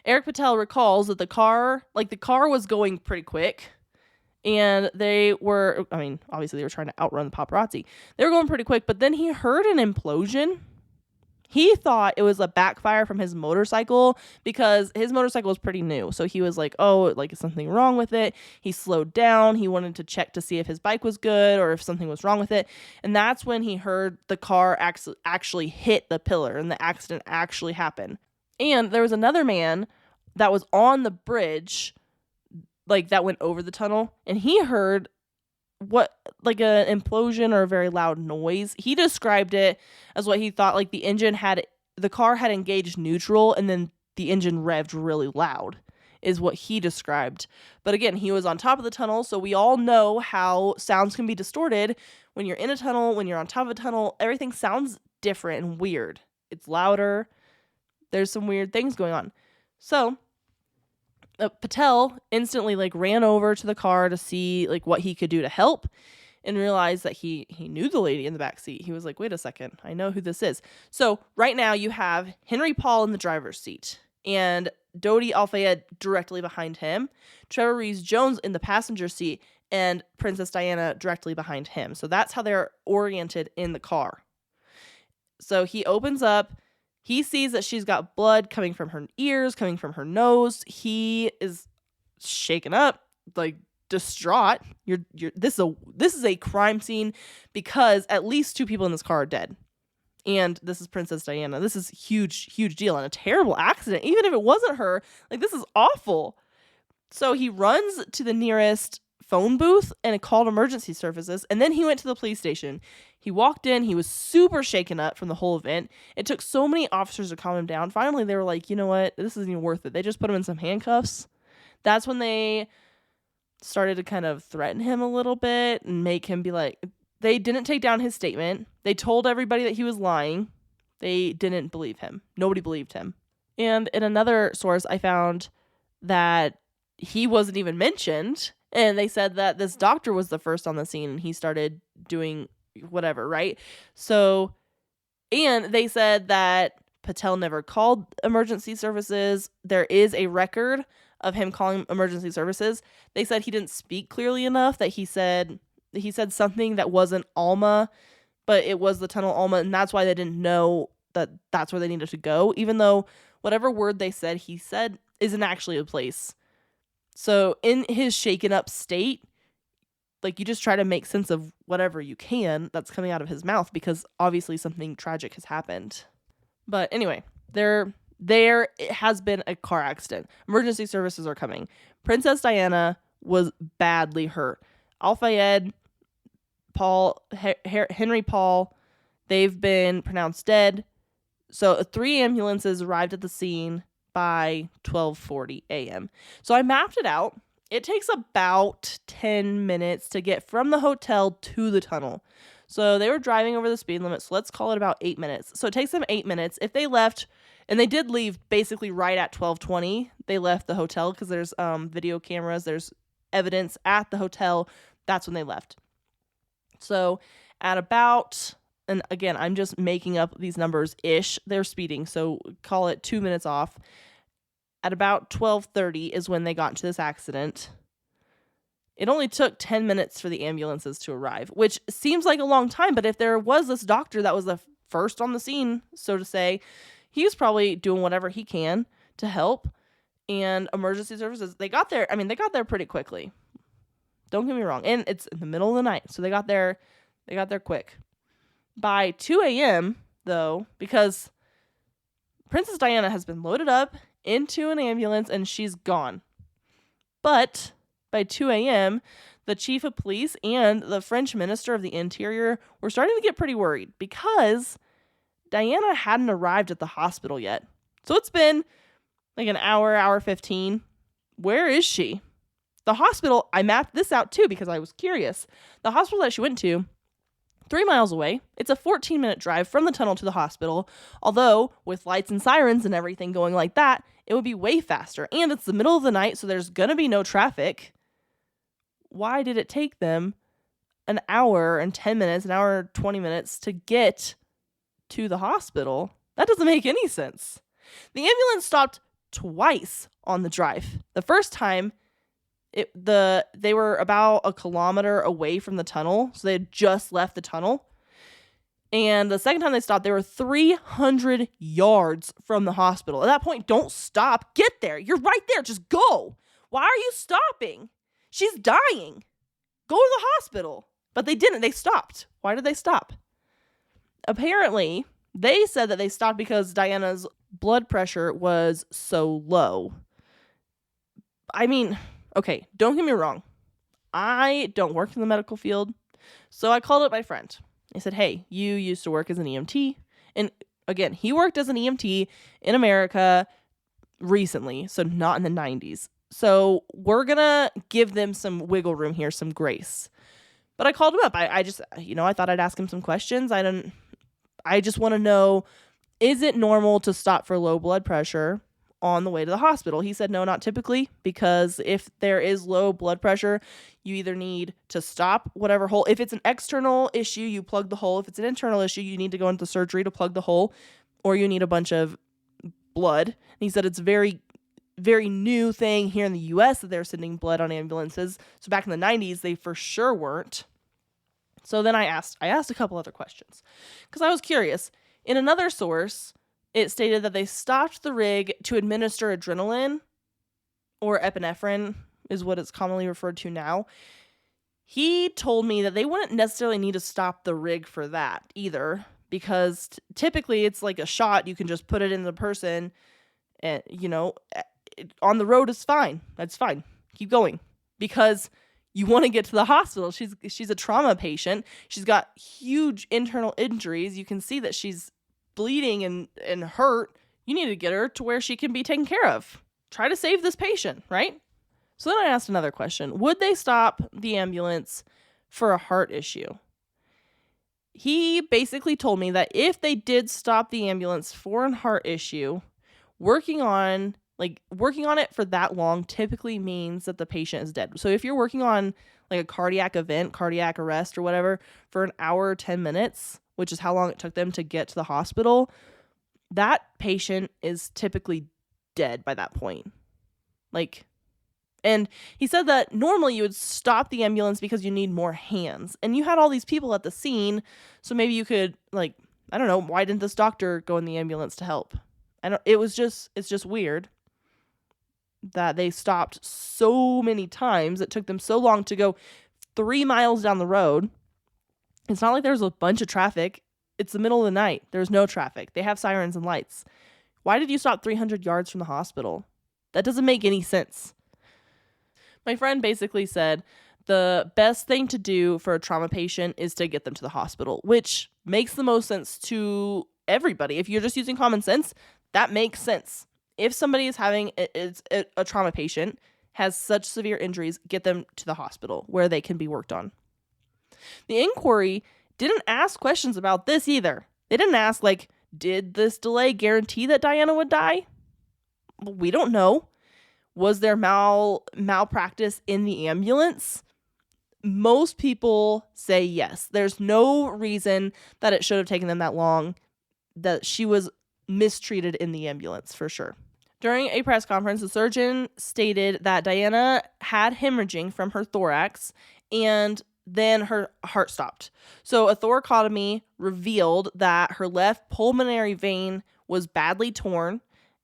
Eric Patel recalls that the car was going pretty quick, and obviously they were trying to outrun the paparazzi. They were going pretty quick, but then he heard an implosion. He thought it was a backfire from his motorcycle because his motorcycle was pretty new. So he was like, oh, like, is something wrong with it? He slowed down. He wanted to check to see if his bike was good or if something was wrong with it. And that's when he heard the car actually hit the pillar and the accident actually happened. And there was another man that was on the bridge, like, that went over the tunnel, and he heard like an implosion or a very loud noise. He described it as what he thought, like, the car had engaged neutral and then the engine revved really loud, is what he described. But again, he was on top of the tunnel, so we all know how sounds can be distorted when you're in a tunnel, when you're on top of a tunnel. Everything sounds different and weird. It's louder. There's some weird things going on. So Patel instantly, like, ran over to the car to see, like, what he could do to help, and realized that he knew the lady in the back seat. He was like, wait a second, I know who this is. So right now you have Henry Paul in the driver's seat and Dodi Al-Fayed directly behind him, Trevor Rees-Jones in the passenger seat, and Princess Diana directly behind him. So that's how they're oriented in the car. So he opens up. He sees that she's got blood coming from her ears, coming from her nose. He is shaken up, like, distraught. This is a crime scene because at least 2 people in this car are dead. And this is Princess Diana. This is huge deal and a terrible accident. Even if it wasn't her, like, this is awful. So he runs to the nearest phone booth and called emergency services, and then he went to the police station. He walked in. He was super shaken up from the whole event. It took so many officers to calm him down. Finally, they were like, you know what? This isn't even worth it. They just put him in some handcuffs. That's when they started to kind of threaten him a little bit and make him be like, they didn't take down his statement. They told everybody that he was lying. They didn't believe him. Nobody believed him. And in another source, I found that he wasn't even mentioned. And they said that this doctor was the first on the scene and he started doing whatever, right? So, and they said that Patel never called emergency services. There is a record of him calling emergency services. They said he didn't speak clearly enough, that he said something that wasn't Alma, but it was the tunnel Alma, and that's why they didn't know that that's where they needed to go, even though whatever word they said he said isn't actually a place. So in his shaken up state, like, you just try to make sense of whatever you can that's coming out of his mouth because obviously something tragic has happened. But anyway, there has been a car accident. Emergency services are coming. Princess Diana was badly hurt. Al-Fayed, Henry Paul, they've been pronounced dead. So 3 ambulances arrived at the scene by 12:40 a.m. So I mapped it out. It takes about 10 minutes to get from the hotel to the tunnel. So they were driving over the speed limit, so let's call it about 8 minutes. So it takes them 8 minutes. If they left, and they did leave basically right at 12:20, they left the hotel because there's video cameras, there's evidence at the hotel. That's when they left. So at about, and again, I'm just making up these numbers-ish, they're speeding, so call it 2 minutes off. At about 12:30 is when they got into this accident. It only took 10 minutes for the ambulances to arrive, which seems like a long time, but if there was this doctor that was the first on the scene, so to say, he was probably doing whatever he can to help. And emergency services, they got there pretty quickly. Don't get me wrong. And it's in the middle of the night, so they got there quick. By 2 a.m., though, because Princess Diana has been loaded up into an ambulance and she's gone. But by 2 a.m., the chief of police and the French minister of the interior were starting to get pretty worried because Diana hadn't arrived at the hospital yet. So it's been like an hour 15. Where is she? The hospital, I mapped this out too because I was curious. The hospital that she went to, 3 miles away. It's a 14-minute drive from the tunnel to the hospital. Although, with lights and sirens and everything going like that, it would be way faster. And it's the middle of the night, so there's going to be no traffic. Why did it take them an hour and 10 minutes, an hour and 20 minutes to get to the hospital. That doesn't make any sense. The ambulance stopped twice on the drive. The first time, they were about a kilometer away from the tunnel, so they had just left the tunnel. And the second time they stopped, they were 300 yards from the hospital. At that point, don't stop. Get there. You're right there. Just go. Why are you stopping? She's dying. Go to the hospital. But they didn't. They stopped. Why did they stop? Apparently, they said that they stopped because Diana's blood pressure was so low. I mean, okay, don't get me wrong. I don't work in the medical field, so I called up my friend. I said, hey, you used to work as an EMT. And again, he worked as an EMT in America recently, so not in the 90s. So we're going to give them some wiggle room here, some grace. But I called him up. I just, I thought I'd ask him some questions. I just want to know, is it normal to stop for low blood pressure on the way to the hospital? He said, no, not typically, because if there is low blood pressure, you either need to stop whatever hole. If it's an external issue, you plug the hole. If it's an internal issue, you need to go into surgery to plug the hole, or you need a bunch of blood. And he said it's very, very new thing here in the U.S. that they're sending blood on ambulances. So back in the 90s, they for sure weren't. So then I asked a couple other questions because I was curious. In another source, it stated that they stopped the rig to administer adrenaline, or epinephrine is what it's commonly referred to now. He told me that they wouldn't necessarily need to stop the rig for that either, because typically it's like a shot. You can just put it in the person and, on the road is fine. That's fine. Keep going, because you want to get to the hospital. She's a trauma patient. She's got huge internal injuries. You can see that she's bleeding and hurt. You need to get her to where she can be taken care of. Try to save this patient, right? So then I asked another question. Would they stop the ambulance for a heart issue? He basically told me that if they did stop the ambulance for a heart issue, working on it for that long typically means that the patient is dead. So if you're working on like a cardiac event, cardiac arrest or whatever, for an hour or 10 minutes, which is how long it took them to get to the hospital, that patient is typically dead by that point. And he said that normally you would stop the ambulance because you need more hands. And you had all these people at the scene, so maybe you could, I don't know, why didn't this doctor go in the ambulance to help? It's just weird that they stopped so many times. It took them so long to go 3 miles down the road. It's not like there's a bunch of traffic. It's the middle of the night. There's no traffic. They have sirens and lights. Why did you stop 300 yards from the hospital? That doesn't make any sense. My friend basically said the best thing to do for a trauma patient is to get them to the hospital, which makes the most sense to everybody. If you're just using common sense, that makes sense. If somebody is having a trauma patient, has such severe injuries, get them to the hospital where they can be worked on. The inquiry didn't ask questions about this either. They didn't ask, did this delay guarantee that Diana would die? We don't know. Was there malpractice in the ambulance? Most people say yes. There's no reason that it should have taken them that long, that she was mistreated in the ambulance for sure. During a press conference, the surgeon stated that Diana had hemorrhaging from her thorax and then her heart stopped. So a thoracotomy revealed that her left pulmonary vein was badly torn,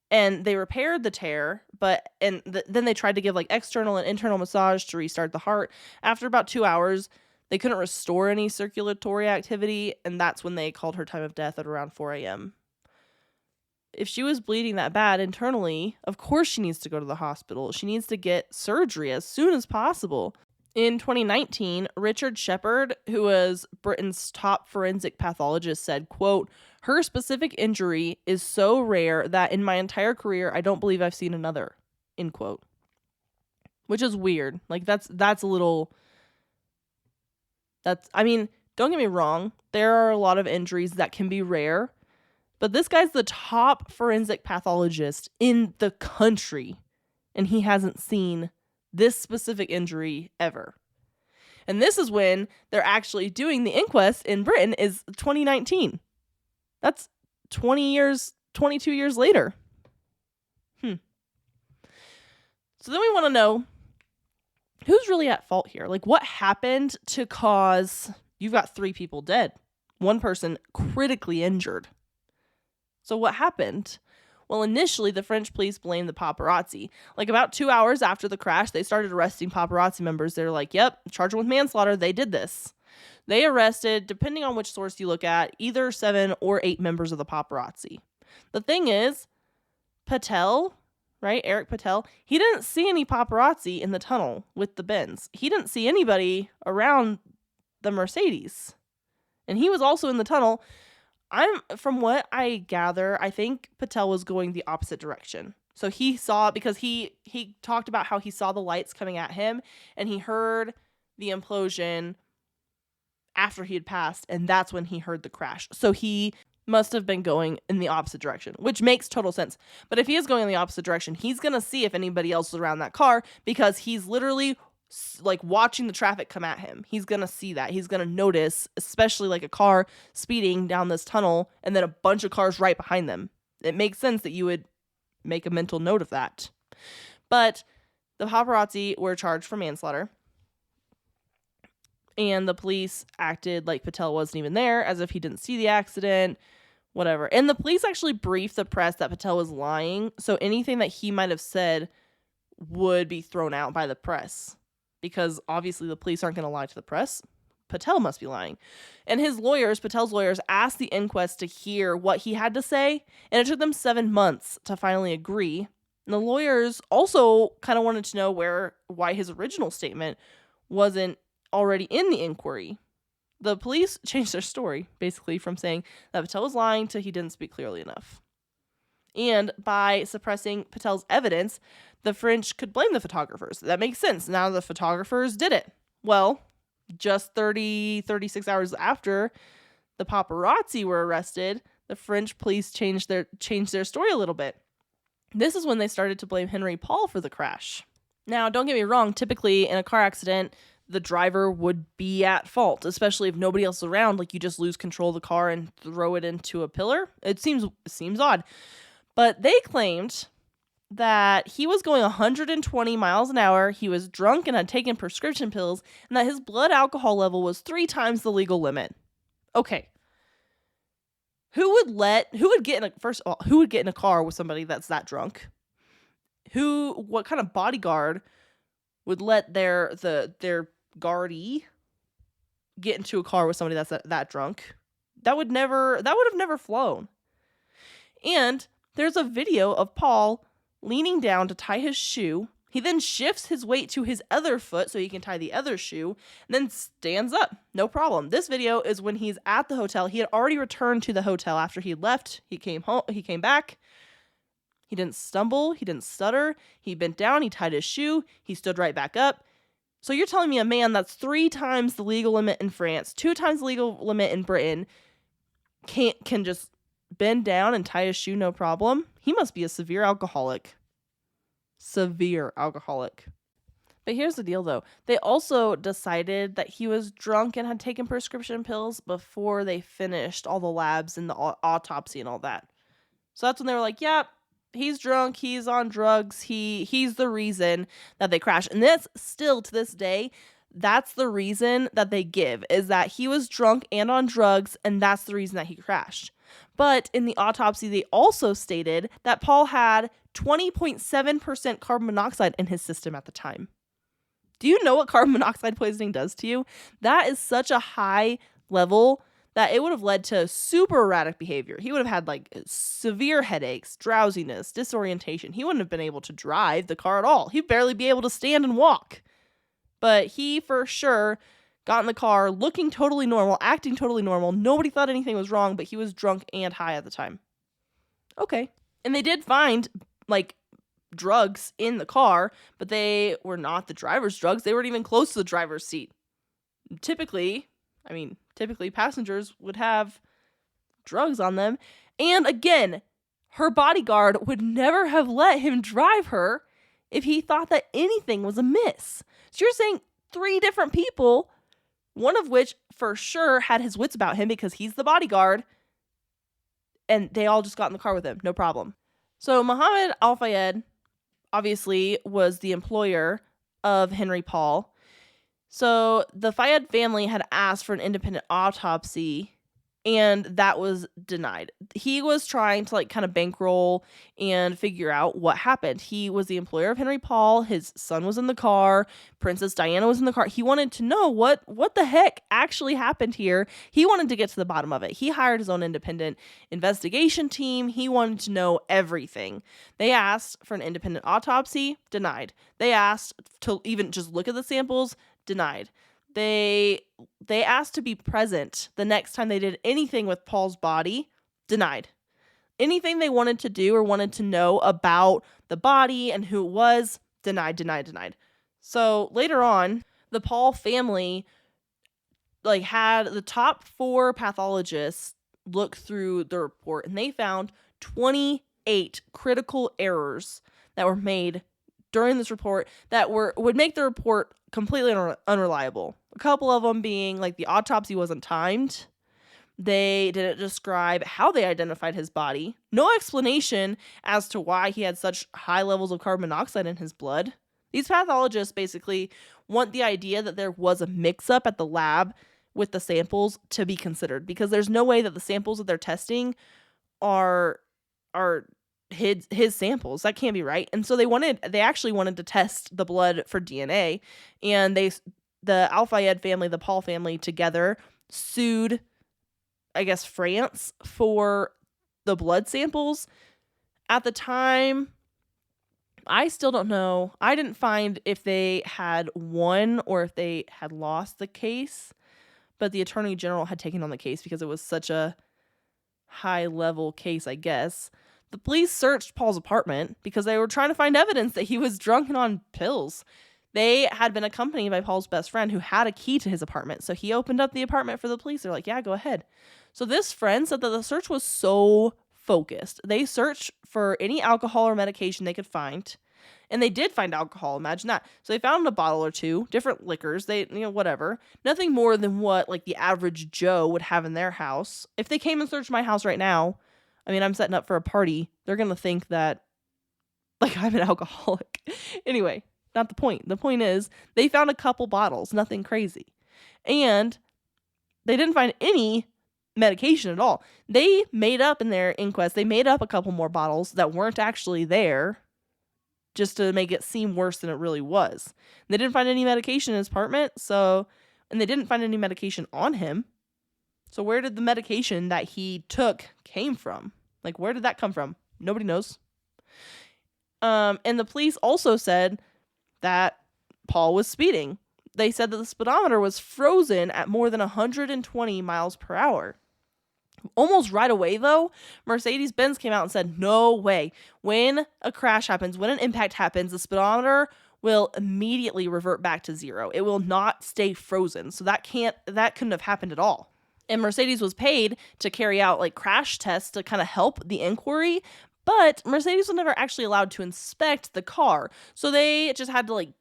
and they repaired the tear, then they tried to give external and internal massage to restart the heart. After about 2 hours, they couldn't restore any circulatory activity, and that's when they called her time of death at around 4 a.m. If she was bleeding that bad internally, of course she needs to go to the hospital. She needs to get surgery as soon as possible. In 2019, Richard Shepard, who was Britain's top forensic pathologist, said, quote, "Her specific injury is so rare that in my entire career, I don't believe I've seen another," end quote. Which is weird. That's a little, don't get me wrong. There are a lot of injuries that can be rare, but this guy's the top forensic pathologist in the country, and he hasn't seen this specific injury ever. And this is when they're actually doing the inquest in Britain is 2019. That's 22 years later. So then we want to know who's really at fault here. Like, what happened to cause you've got 3 people dead, 1 person critically injured. So what happened? Well, initially, the French police blamed the paparazzi. Like, about 2 hours after the crash, they started arresting paparazzi members. They're like, yep, charge them with manslaughter. They did this. They arrested, depending on which source you look at, either 7 or 8 members of the paparazzi. The thing is, Patel, right, Eric Patel, he didn't see any paparazzi in the tunnel with the Benz. He didn't see anybody around the Mercedes. And he was also in the tunnel. From what I gather, I think Patel was going the opposite direction. So he saw, because he talked about how he saw the lights coming at him, and he heard the implosion after he had passed, and that's when he heard the crash. So he must have been going in the opposite direction, which makes total sense. But if he is going in the opposite direction, he's going to see if anybody else is around that car, because he's literally like watching the traffic come at him. He's going to see that. He's going to notice, especially like a car speeding down this tunnel and then a bunch of cars right behind them. It makes sense that you would make a mental note of that. But the paparazzi were charged for manslaughter. And the police acted like Patel wasn't even there, as if he didn't see the accident, whatever. And the police actually briefed the press that Patel was lying, so anything that he might have said would be thrown out by the press. Because obviously the police aren't going to lie to the press. Patel must be lying. And Patel's lawyers, asked the inquest to hear what he had to say, and it took them 7 months to finally agree. And the lawyers also kind of wanted to know why his original statement wasn't already in the inquiry. The police changed their story, basically, from saying that Patel was lying to he didn't speak clearly enough. And by suppressing Patel's evidence, the French could blame the photographers. That makes sense. Now the photographers did it. Well, just 36 hours after the paparazzi were arrested, the French police changed their story a little bit. This is when they started to blame Henry Paul for the crash. Now, don't get me wrong, typically in a car accident, the driver would be at fault, especially if nobody else is around. Like, you just lose control of the car and throw it into a pillar. It seems odd. But they claimed that he was going 120 miles an hour, he was drunk and had taken prescription pills, and that his blood alcohol level was 3 times the legal limit. Okay. Who would get in a car with somebody that's that drunk? What kind of bodyguard would let their guardie get into a car with somebody that's that drunk? That would have never flown. And there's a video of Paul leaning down to tie his shoe. He then shifts his weight to his other foot so he can tie the other shoe, and then stands up. No problem. This video is when he's at the hotel. He had already returned to the hotel after he left. He came home. He came back. He didn't stumble. He didn't stutter. He bent down. He tied his shoe. He stood right back up. So you're telling me a man that's 3 times the legal limit in France, 2 times the legal limit in Britain, can just bend down and tie his shoe no problem? He must be a severe alcoholic. But here's the deal, though. They also decided that he was drunk and had taken prescription pills before they finished all the labs and the autopsy and all that. So that's when they were like, yeah, he's drunk, he's on drugs, he's the reason that they crashed. And this, still to this day, that's the reason that they give, is that he was drunk and on drugs, and that's the reason that he crashed. But in the autopsy, they also stated that Paul had 20.7% carbon monoxide in his system at the time. Do you know what carbon monoxide poisoning does to you? That is such a high level that it would have led to super erratic behavior. He would have had like severe headaches, drowsiness, disorientation. He wouldn't have been able to drive the car at all. He'd barely be able to stand and walk. But he for sure got in the car looking totally normal, acting totally normal. Nobody thought anything was wrong, but he was drunk and high at the time. Okay. And they did find like drugs in the car, but they were not the driver's drugs. They weren't even close to the driver's seat. Typically passengers would have drugs on them. And again, her bodyguard would never have let him drive her if he thought that anything was amiss. So you're saying 3 different people one of which for sure had his wits about him because he's the bodyguard, and they all just got in the car with him, no problem. So Muhammad Al-Fayed obviously was the employer of Henry Paul. So the Fayed family had asked for an independent autopsy, and that was denied. He was trying to kind of bankroll and figure out what happened. He was the employer of Henry Paul. His son was in the car. Princess Diana was in the car. He wanted to know what the heck actually happened here. He wanted to get to the bottom of it. He hired his own independent investigation team. He wanted to know everything. They asked for an independent autopsy, denied. They asked to even just look at the samples, denied. They asked to be present the next time they did anything with Paul's body, denied. Anything they wanted to do or wanted to know about the body and who it was, denied. So later on, the Paul family had the top 4 pathologists look through the report, and they found 28 critical errors that were made during this report that would make the report completely unreliable. A couple of them being the autopsy wasn't timed. They didn't describe how they identified his body. No explanation as to why he had such high levels of carbon monoxide in his blood. These pathologists basically want the idea that there was a mix-up at the lab with the samples to be considered, because there's no way that the samples that they're testing are his samples. That can't be right. And so they actually wanted to test the blood for DNA, and the Al-Fayed family, the Paul family together sued, I guess, France for the blood samples. At the time, I still don't know. I didn't find if they had won or if they had lost the case, but the Attorney General had taken on the case because it was such a high-level case, I guess. The police searched Paul's apartment because they were trying to find evidence that he was drunk and on pills. They had been accompanied by Paul's best friend who had a key to his apartment. So he opened up the apartment for the police. They're like, yeah, go ahead. So this friend said that the search was so focused. They searched for any alcohol or medication they could find. And they did find alcohol. Imagine that. So they found a bottle or 2, different liquors. They, whatever. Nothing more than what the average Joe would have in their house. If they came and searched my house right now, I'm setting up for a party. They're going to think that I'm an alcoholic. Anyway. Not the point. The point is they found a couple bottles, nothing crazy. And they didn't find any medication at all. They made up in their inquest, they made up a couple more bottles that weren't actually there just to make it seem worse than it really was. They didn't find any medication in his apartment, and they didn't find any medication on him. So where did the medication that he took came from? Where did that come from? Nobody knows. And the police also said that Paul was speeding. They said that the speedometer was frozen at more than 120 miles per hour. Almost right away, though, Mercedes-Benz came out and said, no way. When a crash happens, when an impact happens, the speedometer will immediately revert back to 0. It will not stay frozen. So that couldn't have happened at all. And Mercedes was paid to carry out crash tests to kind of help the inquiry. But Mercedes was never actually allowed to inspect the car. So they just had to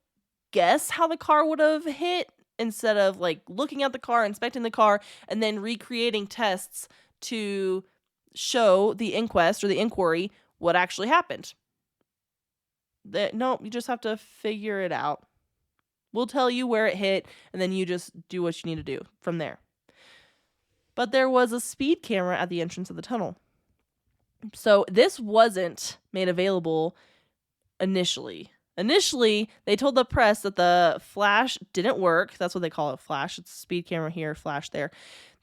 guess how the car would have hit instead of looking at the car, inspecting the car, and then recreating tests to show the inquest or the inquiry what actually happened. No, you just have to figure it out. We'll tell you where it hit, and then you just do what you need to do from there. But there was a speed camera at the entrance of the tunnel. So this wasn't made available initially. Initially, they told the press that the flash didn't work. That's what they call it, flash. It's speed camera here, flash there.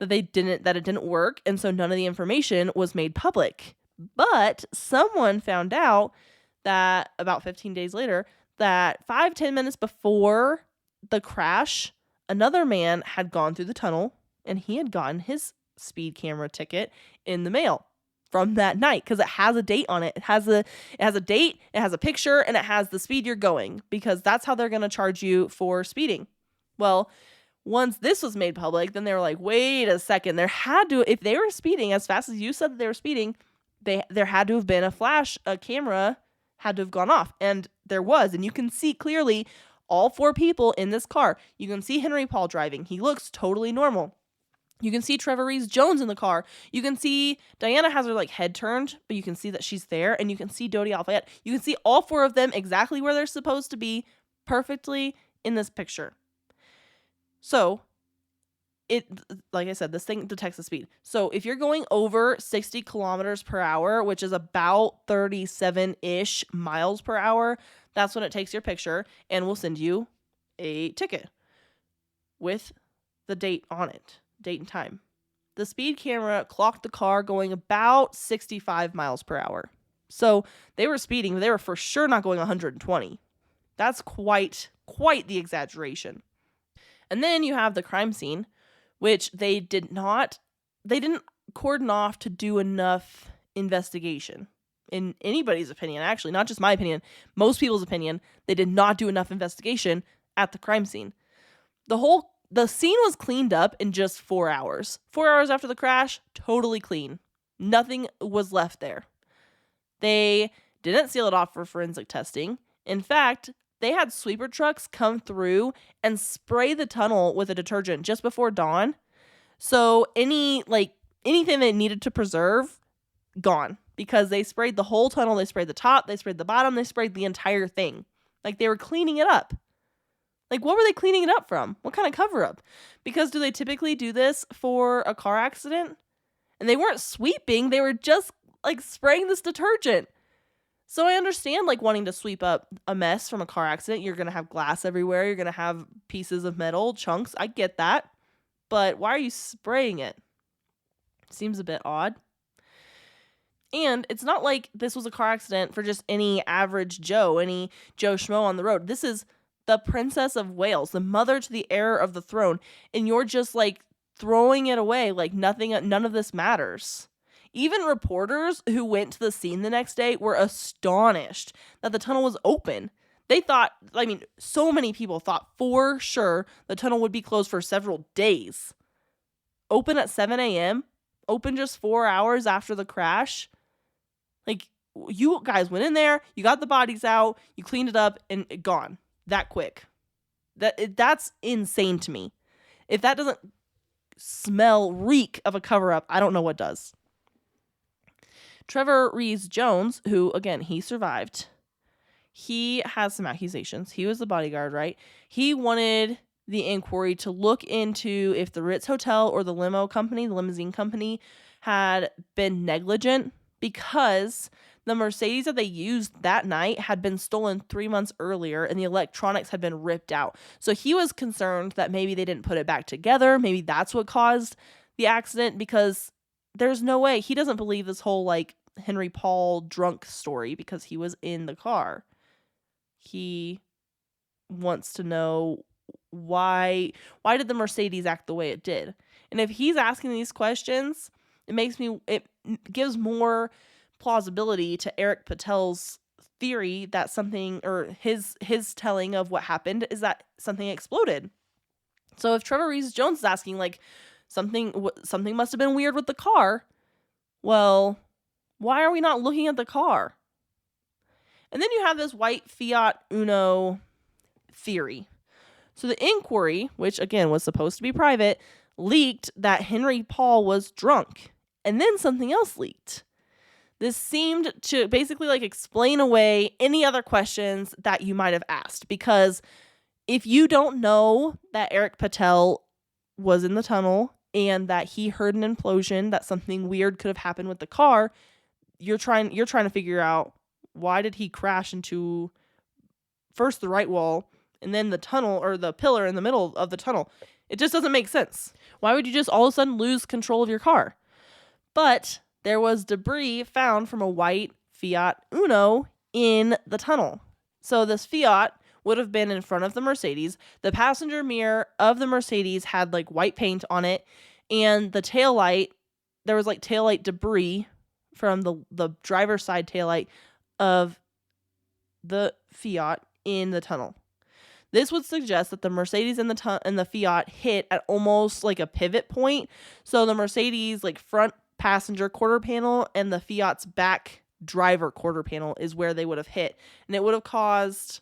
That it didn't work, and so none of the information was made public. But someone found out that about 15 days later, that 5-10 minutes before the crash, another man had gone through the tunnel, and he had gotten his speed camera ticket in the mail from that night, because it has a date on it. It has a date, it has a picture, and it has the speed you're going, because that's how they're going to charge you for speeding. Well, once this was made public, then they were like, wait a second, if they were speeding as fast as you said that they were speeding, there had to have been a camera had to have gone off, and there was, and you can see clearly all 4 people in this car. You can see Henry Paul driving. He looks totally normal. You can see Trevor Rees-Jones in the car. You can see Diana has her like head turned, but you can see that she's there. And you can see Dodi Al-Fayed. You can see all 4 of them exactly where they're supposed to be, perfectly in this picture. So it, like I said, this thing detects the speed. So if you're going over 60 kilometers per hour, which is about 37-ish miles per hour, that's when it takes your picture and will send you a ticket with the date on it, date and time. The speed camera clocked the car going about 65 miles per hour. So they were speeding, but they were for sure not going 120. That's quite the exaggeration. And then you have the crime scene, which they didn't cordon off to do enough investigation. In anybody's opinion, actually, not just my opinion, most people's opinion, they did not do enough investigation at the crime scene. The scene was cleaned up in just 4 hours. 4 hours after the crash, totally clean. Nothing was left there. They didn't seal it off for forensic testing. In fact, they had sweeper trucks come through and spray the tunnel with a detergent just before dawn. So anything they needed to preserve, gone. Because they sprayed the whole tunnel, they sprayed the top, they sprayed the bottom, they sprayed the entire thing. Like they were cleaning it up. Like what were they cleaning it up from? What kind of cover up? Because do they typically do this for a car accident? And they weren't sweeping, they were just like spraying this detergent. So I understand like wanting to sweep up a mess from a car accident. You're going to have glass everywhere. You're going to have pieces of metal, chunks. I get that. But why are you spraying it? Seems a bit odd. And it's not like this was a car accident for just any average Joe, any Joe Schmo on the road. This is the Princess of Wales, the mother to the heir of the throne. And you're just like throwing it away like none of this matters. Even reporters who went to the scene the next day were astonished that the tunnel was open. They thought, so many people thought for sure the tunnel would be closed for several days. Open at 7 a.m., open just 4 hours after the crash. Like, you guys went in there, you got the bodies out, you cleaned it up, and gone. That quick. That's insane to me. If that doesn't reek of a cover-up, I don't know what does. Trevor Rees-Jones, who, again, he survived, he has some accusations. He was the bodyguard, right? He wanted the inquiry to look into if the Ritz Hotel or the limousine company, had been negligent because the Mercedes that they used that night had been stolen 3 months earlier and the electronics had been ripped out. So he was concerned that maybe they didn't put it back together. Maybe that's what caused the accident, because there's no way. He doesn't believe this whole like Henry Paul drunk story because he was in the car. He wants to know why did the Mercedes act the way it did? And if he's asking these questions, it gives more plausibility to Eric Patel's theory that something, or his telling of what happened, is that something exploded. So if Trevor Rees-Jones is asking like something must have been weird with the car, well, why are we not looking at the car? And then you have this white Fiat Uno theory. So the inquiry, which again was supposed to be private, leaked that Henry Paul was drunk. And then something else leaked. This seemed to basically like explain away any other questions that you might have asked. Because if you don't know that Eric Patel was in the tunnel and that he heard an implosion, that something weird could have happened with the car, you're trying to figure out, why did he crash into first the right wall and then the tunnel, or the pillar in the middle of the tunnel? It just doesn't make sense. Why would you just all of a sudden lose control of your car? But there was debris found from a white Fiat Uno in the tunnel. So this Fiat would have been in front of the Mercedes. The passenger mirror of the Mercedes had like white paint on it, and the taillight, there was like taillight debris from the driver's side taillight of the Fiat in the tunnel. This would suggest that the Mercedes and the Fiat hit at almost like a pivot point. So the Mercedes like front passenger quarter panel and the Fiat's back driver quarter panel is where they would have hit. And it would have caused,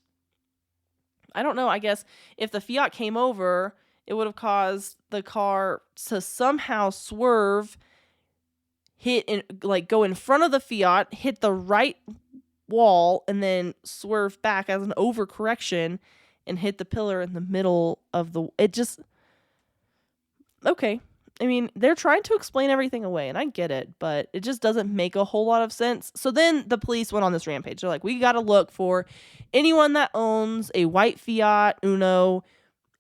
I don't know. I guess if the Fiat came over, it would have caused the car to somehow swerve, go in front of the Fiat, hit the right wall, and then swerve back as an overcorrection and hit the pillar in the middle of okay. I mean, they're trying to explain everything away, and I get it, but it just doesn't make a whole lot of sense. So then the police went on this rampage. They're like, we got to look for anyone that owns a white Fiat Uno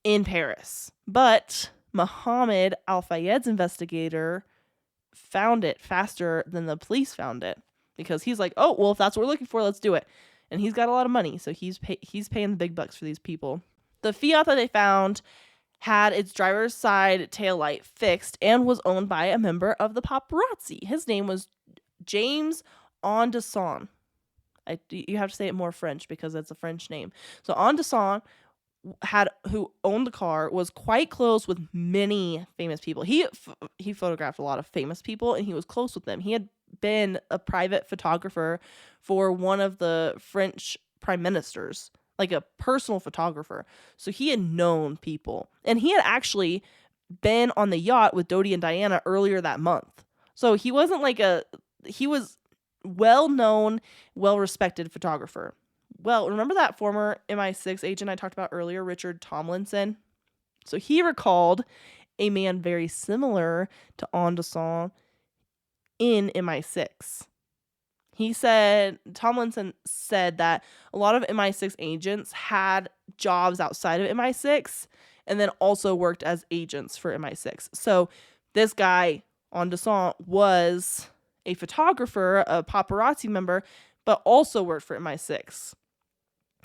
in Paris. But Mohammed Al-Fayed's investigator found it faster than the police found it, because he's like, oh, well, if that's what we're looking for, let's do it. And he's got a lot of money, so he's paying the big bucks for these people. The Fiat that they found had its driver's side taillight fixed and was owned by a member of the paparazzi. His name was James Ondesson. You have to say it more French because it's a French name. So Ondesson, who owned the car, was quite close with many famous people. He photographed a lot of famous people, and he was close with them. He had been a private photographer for one of the French prime ministers, like a personal photographer. So he had known people, and he had actually been on the yacht with Dodi and Diana earlier that month. So he wasn't he was well-known, well-respected photographer. Well, remember that former MI6 agent I talked about earlier, Richard Tomlinson? So he recalled a man very similar to Ondesson in MI6. Tomlinson said that a lot of MI6 agents had jobs outside of MI6 and then also worked as agents for MI6. So this guy, Ondesson, was a photographer, a paparazzi member, but also worked for MI6.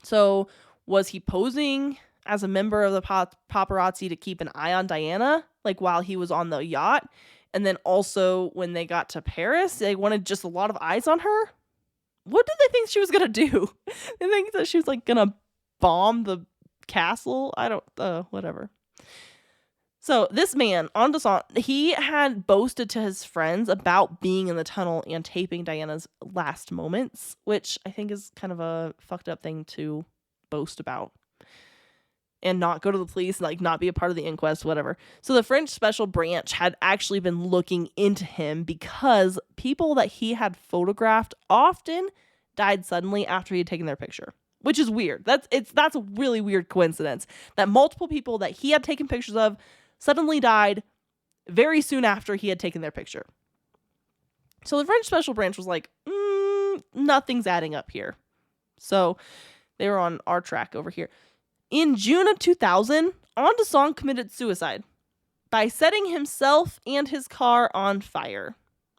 So was he posing as a member of the paparazzi to keep an eye on Diana, like while he was on the yacht? And then also when they got to Paris, they wanted just a lot of eyes on her? What did they think she was going to do? They think that she was like going to bomb the castle? Whatever. So this man, Ondesson, he had boasted to his friends about being in the tunnel and taping Diana's last moments, which I think is kind of a fucked up thing to boast about. And not go to the police, like not be a part of the inquest, whatever. So the French special branch had actually been looking into him because people that he had photographed often died suddenly after he had taken their picture, which is weird. That's a really weird coincidence that multiple people that he had taken pictures of suddenly died very soon after he had taken their picture. So the French special branch was like, nothing's adding up here. So they were on our track over here. In June of 2000, Ondesson committed suicide by setting himself and his car on fire.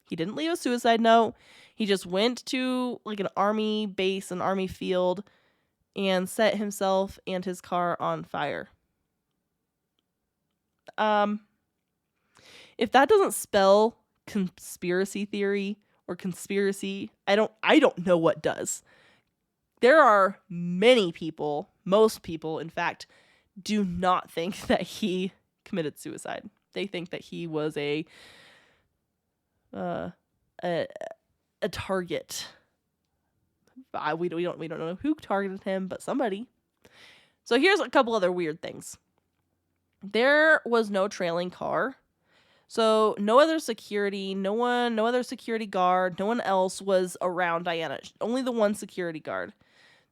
He didn't leave a suicide note. He just went to like an army base, an army field, and set himself and his car on fire. If that doesn't spell conspiracy theory or conspiracy, I don't know what does. There are many people, most people, in fact, do not think that he committed suicide. They think that he was a target. We don't know who targeted him, but somebody. So here's a couple other weird things. There was no trailing car. So no other security, no other security guard, no one else was around Diana. Only the one security guard.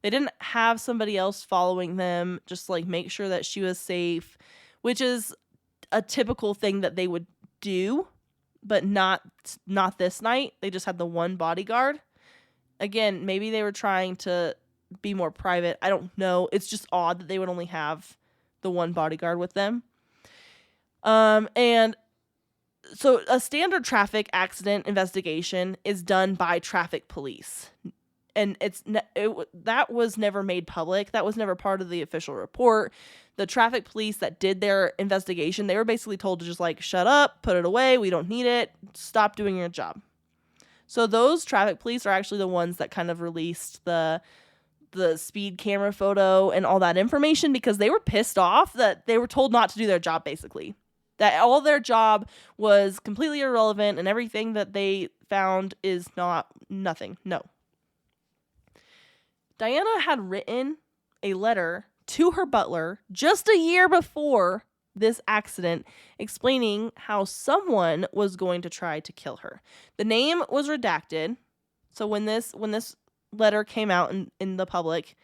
They didn't have somebody else following them, just like make sure that she was safe, which is a typical thing that they would do, but not this night. They just had the one bodyguard. Again, maybe they were trying to be more private. I don't know. It's just odd that they would only have the one bodyguard with them. And so a standard traffic accident investigation is done by traffic police. And that was never made public. That was never part of the official report. The traffic police that did their investigation, they were basically told to just like, shut up, put it away. We don't need it. Stop doing your job. So those traffic police are actually the ones that kind of released the speed camera photo and all that information because they were pissed off that they were told not to do their job, basically. That all their job was completely irrelevant and everything that they found is nothing. No. Diana had written a letter to her butler just a year before this accident, explaining how someone was going to try to kill her. The name was redacted. So when this letter came out in the public,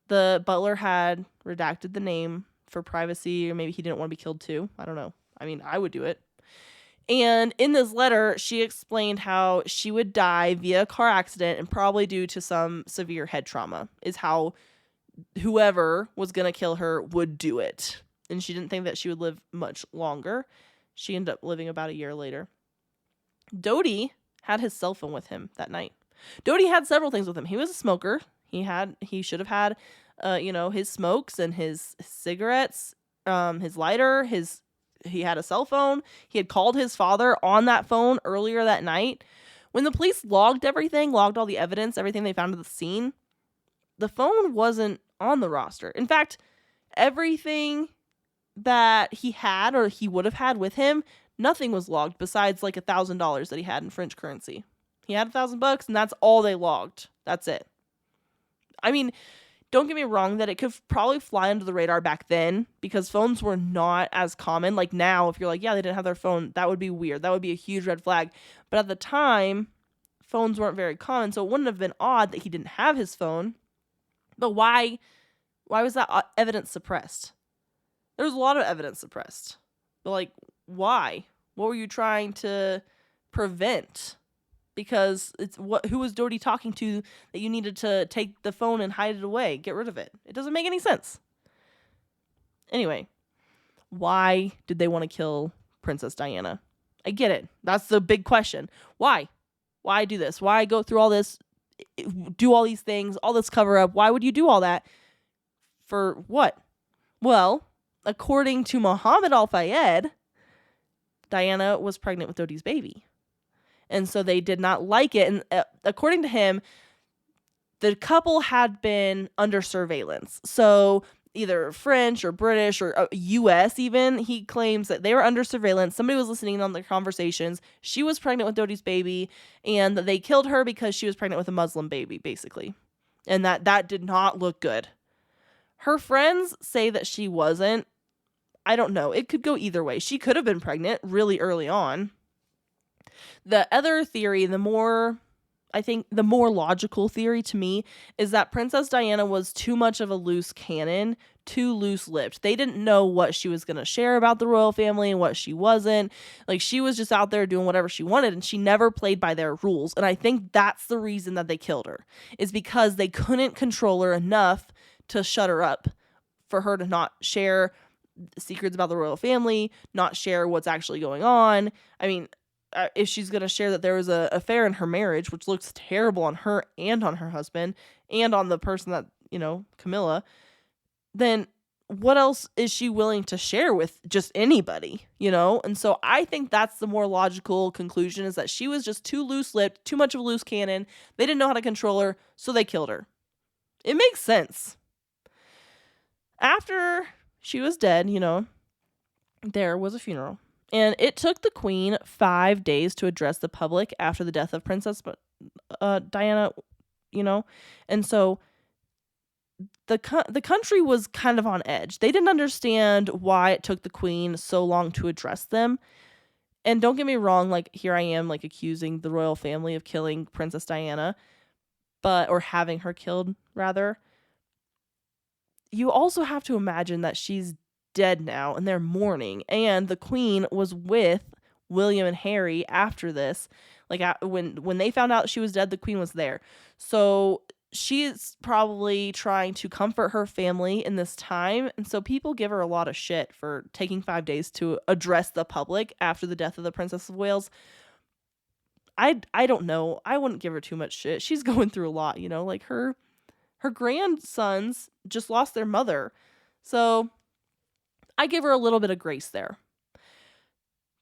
the butler had redacted the name for privacy, or maybe he didn't want to be killed too. I don't know. I mean, I would do it. And in this letter, she explained how she would die via a car accident and probably due to some severe head trauma, is how whoever was going to kill her would do it. And she didn't think that she would live much longer. She ended up living about a year later. Doty had his cell phone with him that night. Doty had several things with him. He was a smoker. He should have had, his smokes and his cigarettes, his lighter, he had a cell phone. He had called his father on that phone earlier that night. When the police logged all the evidence, everything they found at the scene, the phone wasn't on the roster. In fact, everything that he had or he would have had with him, nothing was logged besides like $1,000 that he had in French currency. He had $1,000 and that's all they logged. That's it. I mean, don't get me wrong that it could probably fly under the radar back then because phones were not as common. Like now, if you're like, yeah, they didn't have their phone, that would be weird. That would be a huge red flag. But at the time, phones weren't very common, so it wouldn't have been odd that he didn't have his phone. But why was that evidence suppressed? There was a lot of evidence suppressed. But like, why? What were you trying to prevent? Because who was Doty talking to that you needed to take the phone and hide it away, get rid of it? It doesn't make any sense. Anyway, why did they want to kill Princess Diana? I get it. That's the big question. Why? Why do this? Why go through all this, do all these things, all this cover up? Why would you do all that? For what? Well, according to Mohammed Al-Fayed, Diana was pregnant with Doty's baby. And so they did not like it. And according to him, the couple had been under surveillance. So either French or British or U.S. even, he claims that they were under surveillance. Somebody was listening on their conversations. She was pregnant with Doty's baby, and they killed her because she was pregnant with a Muslim baby, basically. And that did not look good. Her friends say that she wasn't. I don't know. It could go either way. She could have been pregnant really early on. The other theory, the more logical theory to me, is that Princess Diana was too much of a loose cannon, too loose-lipped. They didn't know what she was going to share about the royal family and what she wasn't. Like, she was just out there doing whatever she wanted, and she never played by their rules. And I think that's the reason that they killed her, is because they couldn't control her enough to shut her up, for her to not share secrets about the royal family, not share what's actually going on. I mean, if she's going to share that there was an affair in her marriage, which looks terrible on her and on her husband and on the person that, Camilla, then what else is she willing to share with just anybody, And so I think that's the more logical conclusion, is that she was just too loose-lipped, too much of a loose cannon. They didn't know how to control her, so they killed her. It makes sense. After she was dead, there was a funeral. And it took the Queen 5 days to address the public after the death of Princess Diana, And so the country was kind of on edge. They didn't understand why it took the Queen so long to address them. And don't get me wrong, like, here I am, like, accusing the royal family of killing Princess Diana, or having her killed, rather. You also have to imagine that she's dead now and they're mourning, and the Queen was with William and Harry after this. Like, when they found out she was dead, the Queen was there. So she's probably trying to comfort her family in this time, and so people give her a lot of shit for taking 5 days to address the public after the death of the Princess of Wales. I don't know. I wouldn't give her too much shit. She's going through a lot, like her grandsons just lost their mother. So I give her a little bit of grace there.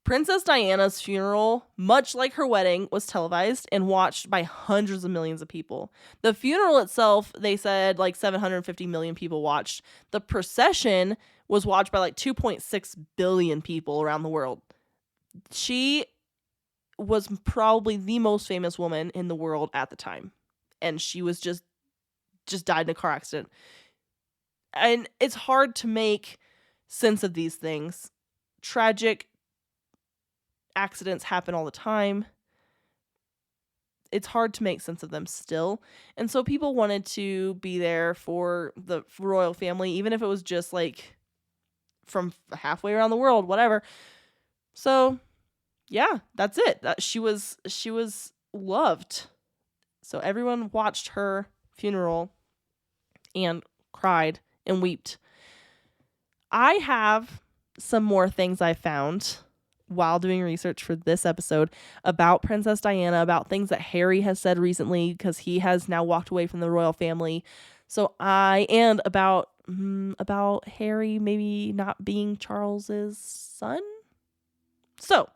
Princess Diana's funeral, much like her wedding, was televised and watched by hundreds of millions of people. The funeral itself, they said like 750 million people watched. The procession was watched by like 2.6 billion people around the world. She was probably the most famous woman in the world at the time. And she was just died in a car accident. And it's hard to make sense of these things. Tragic accidents happen all the time. It's hard to make sense of them still. And so people wanted to be there for the royal family, even if it was just like from halfway around the world, whatever. So yeah, that's it. She was loved. So everyone watched her funeral and cried and wept. I have some more things I found while doing research for this episode about Princess Diana, about things that Harry has said recently, because he has now walked away from the royal family. So and about Harry maybe not being Charles's son. So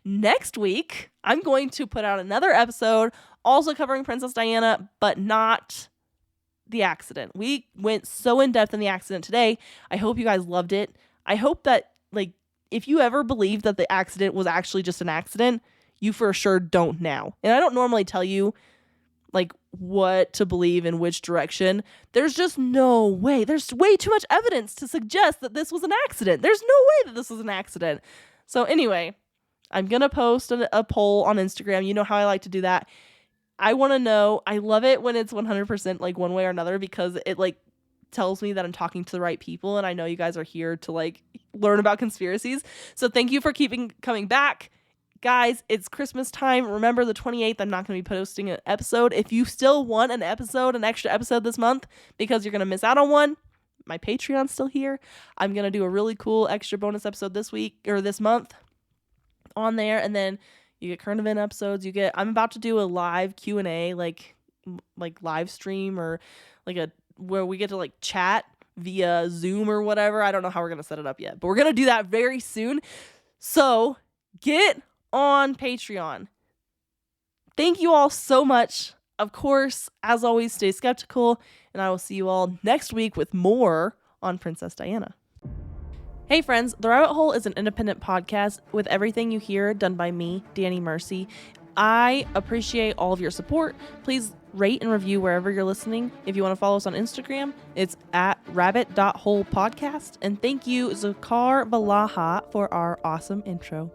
next week, I'm going to put out another episode also covering Princess Diana, but not the accident. We went so in depth in the accident today. I hope you guys loved it. I hope that, like, if you ever believe that the accident was actually just an accident, you for sure don't now. And I don't normally tell you, like, what to believe in which direction. There's just no way. There's way too much evidence to suggest that this was an accident. There's no way that this was an accident. So anyway, I'm going to post a poll on Instagram. You know how I like to do that. I want to know. I love it when it's 100% like one way or another, because it like tells me that I'm talking to the right people, and I know you guys are here to like learn about conspiracies. So thank you for coming back. Guys, it's Christmas time. Remember the 28th, I'm not going to be posting an episode. If you still want an extra episode this month, because you're going to miss out on one, my Patreon's still here. I'm going to do a really cool extra bonus episode this week or this month on there, and then you get current event episodes. I'm about to do a live Q&A, like live stream, or like where we get to like chat via Zoom or whatever. I don't know how we're going to set it up yet, but we're going to do that very soon. So get on Patreon. Thank you all so much. Of course, as always, stay skeptical, and I will see you all next week with more on Princess Diana. Hey friends, The Rabbit Hole is an independent podcast with everything you hear done by me, Danny Mercy. I appreciate all of your support. Please rate and review wherever you're listening. If you want to follow us on Instagram, it's at rabbit.holepodcast. And thank you, Zakar Balaha, for our awesome intro.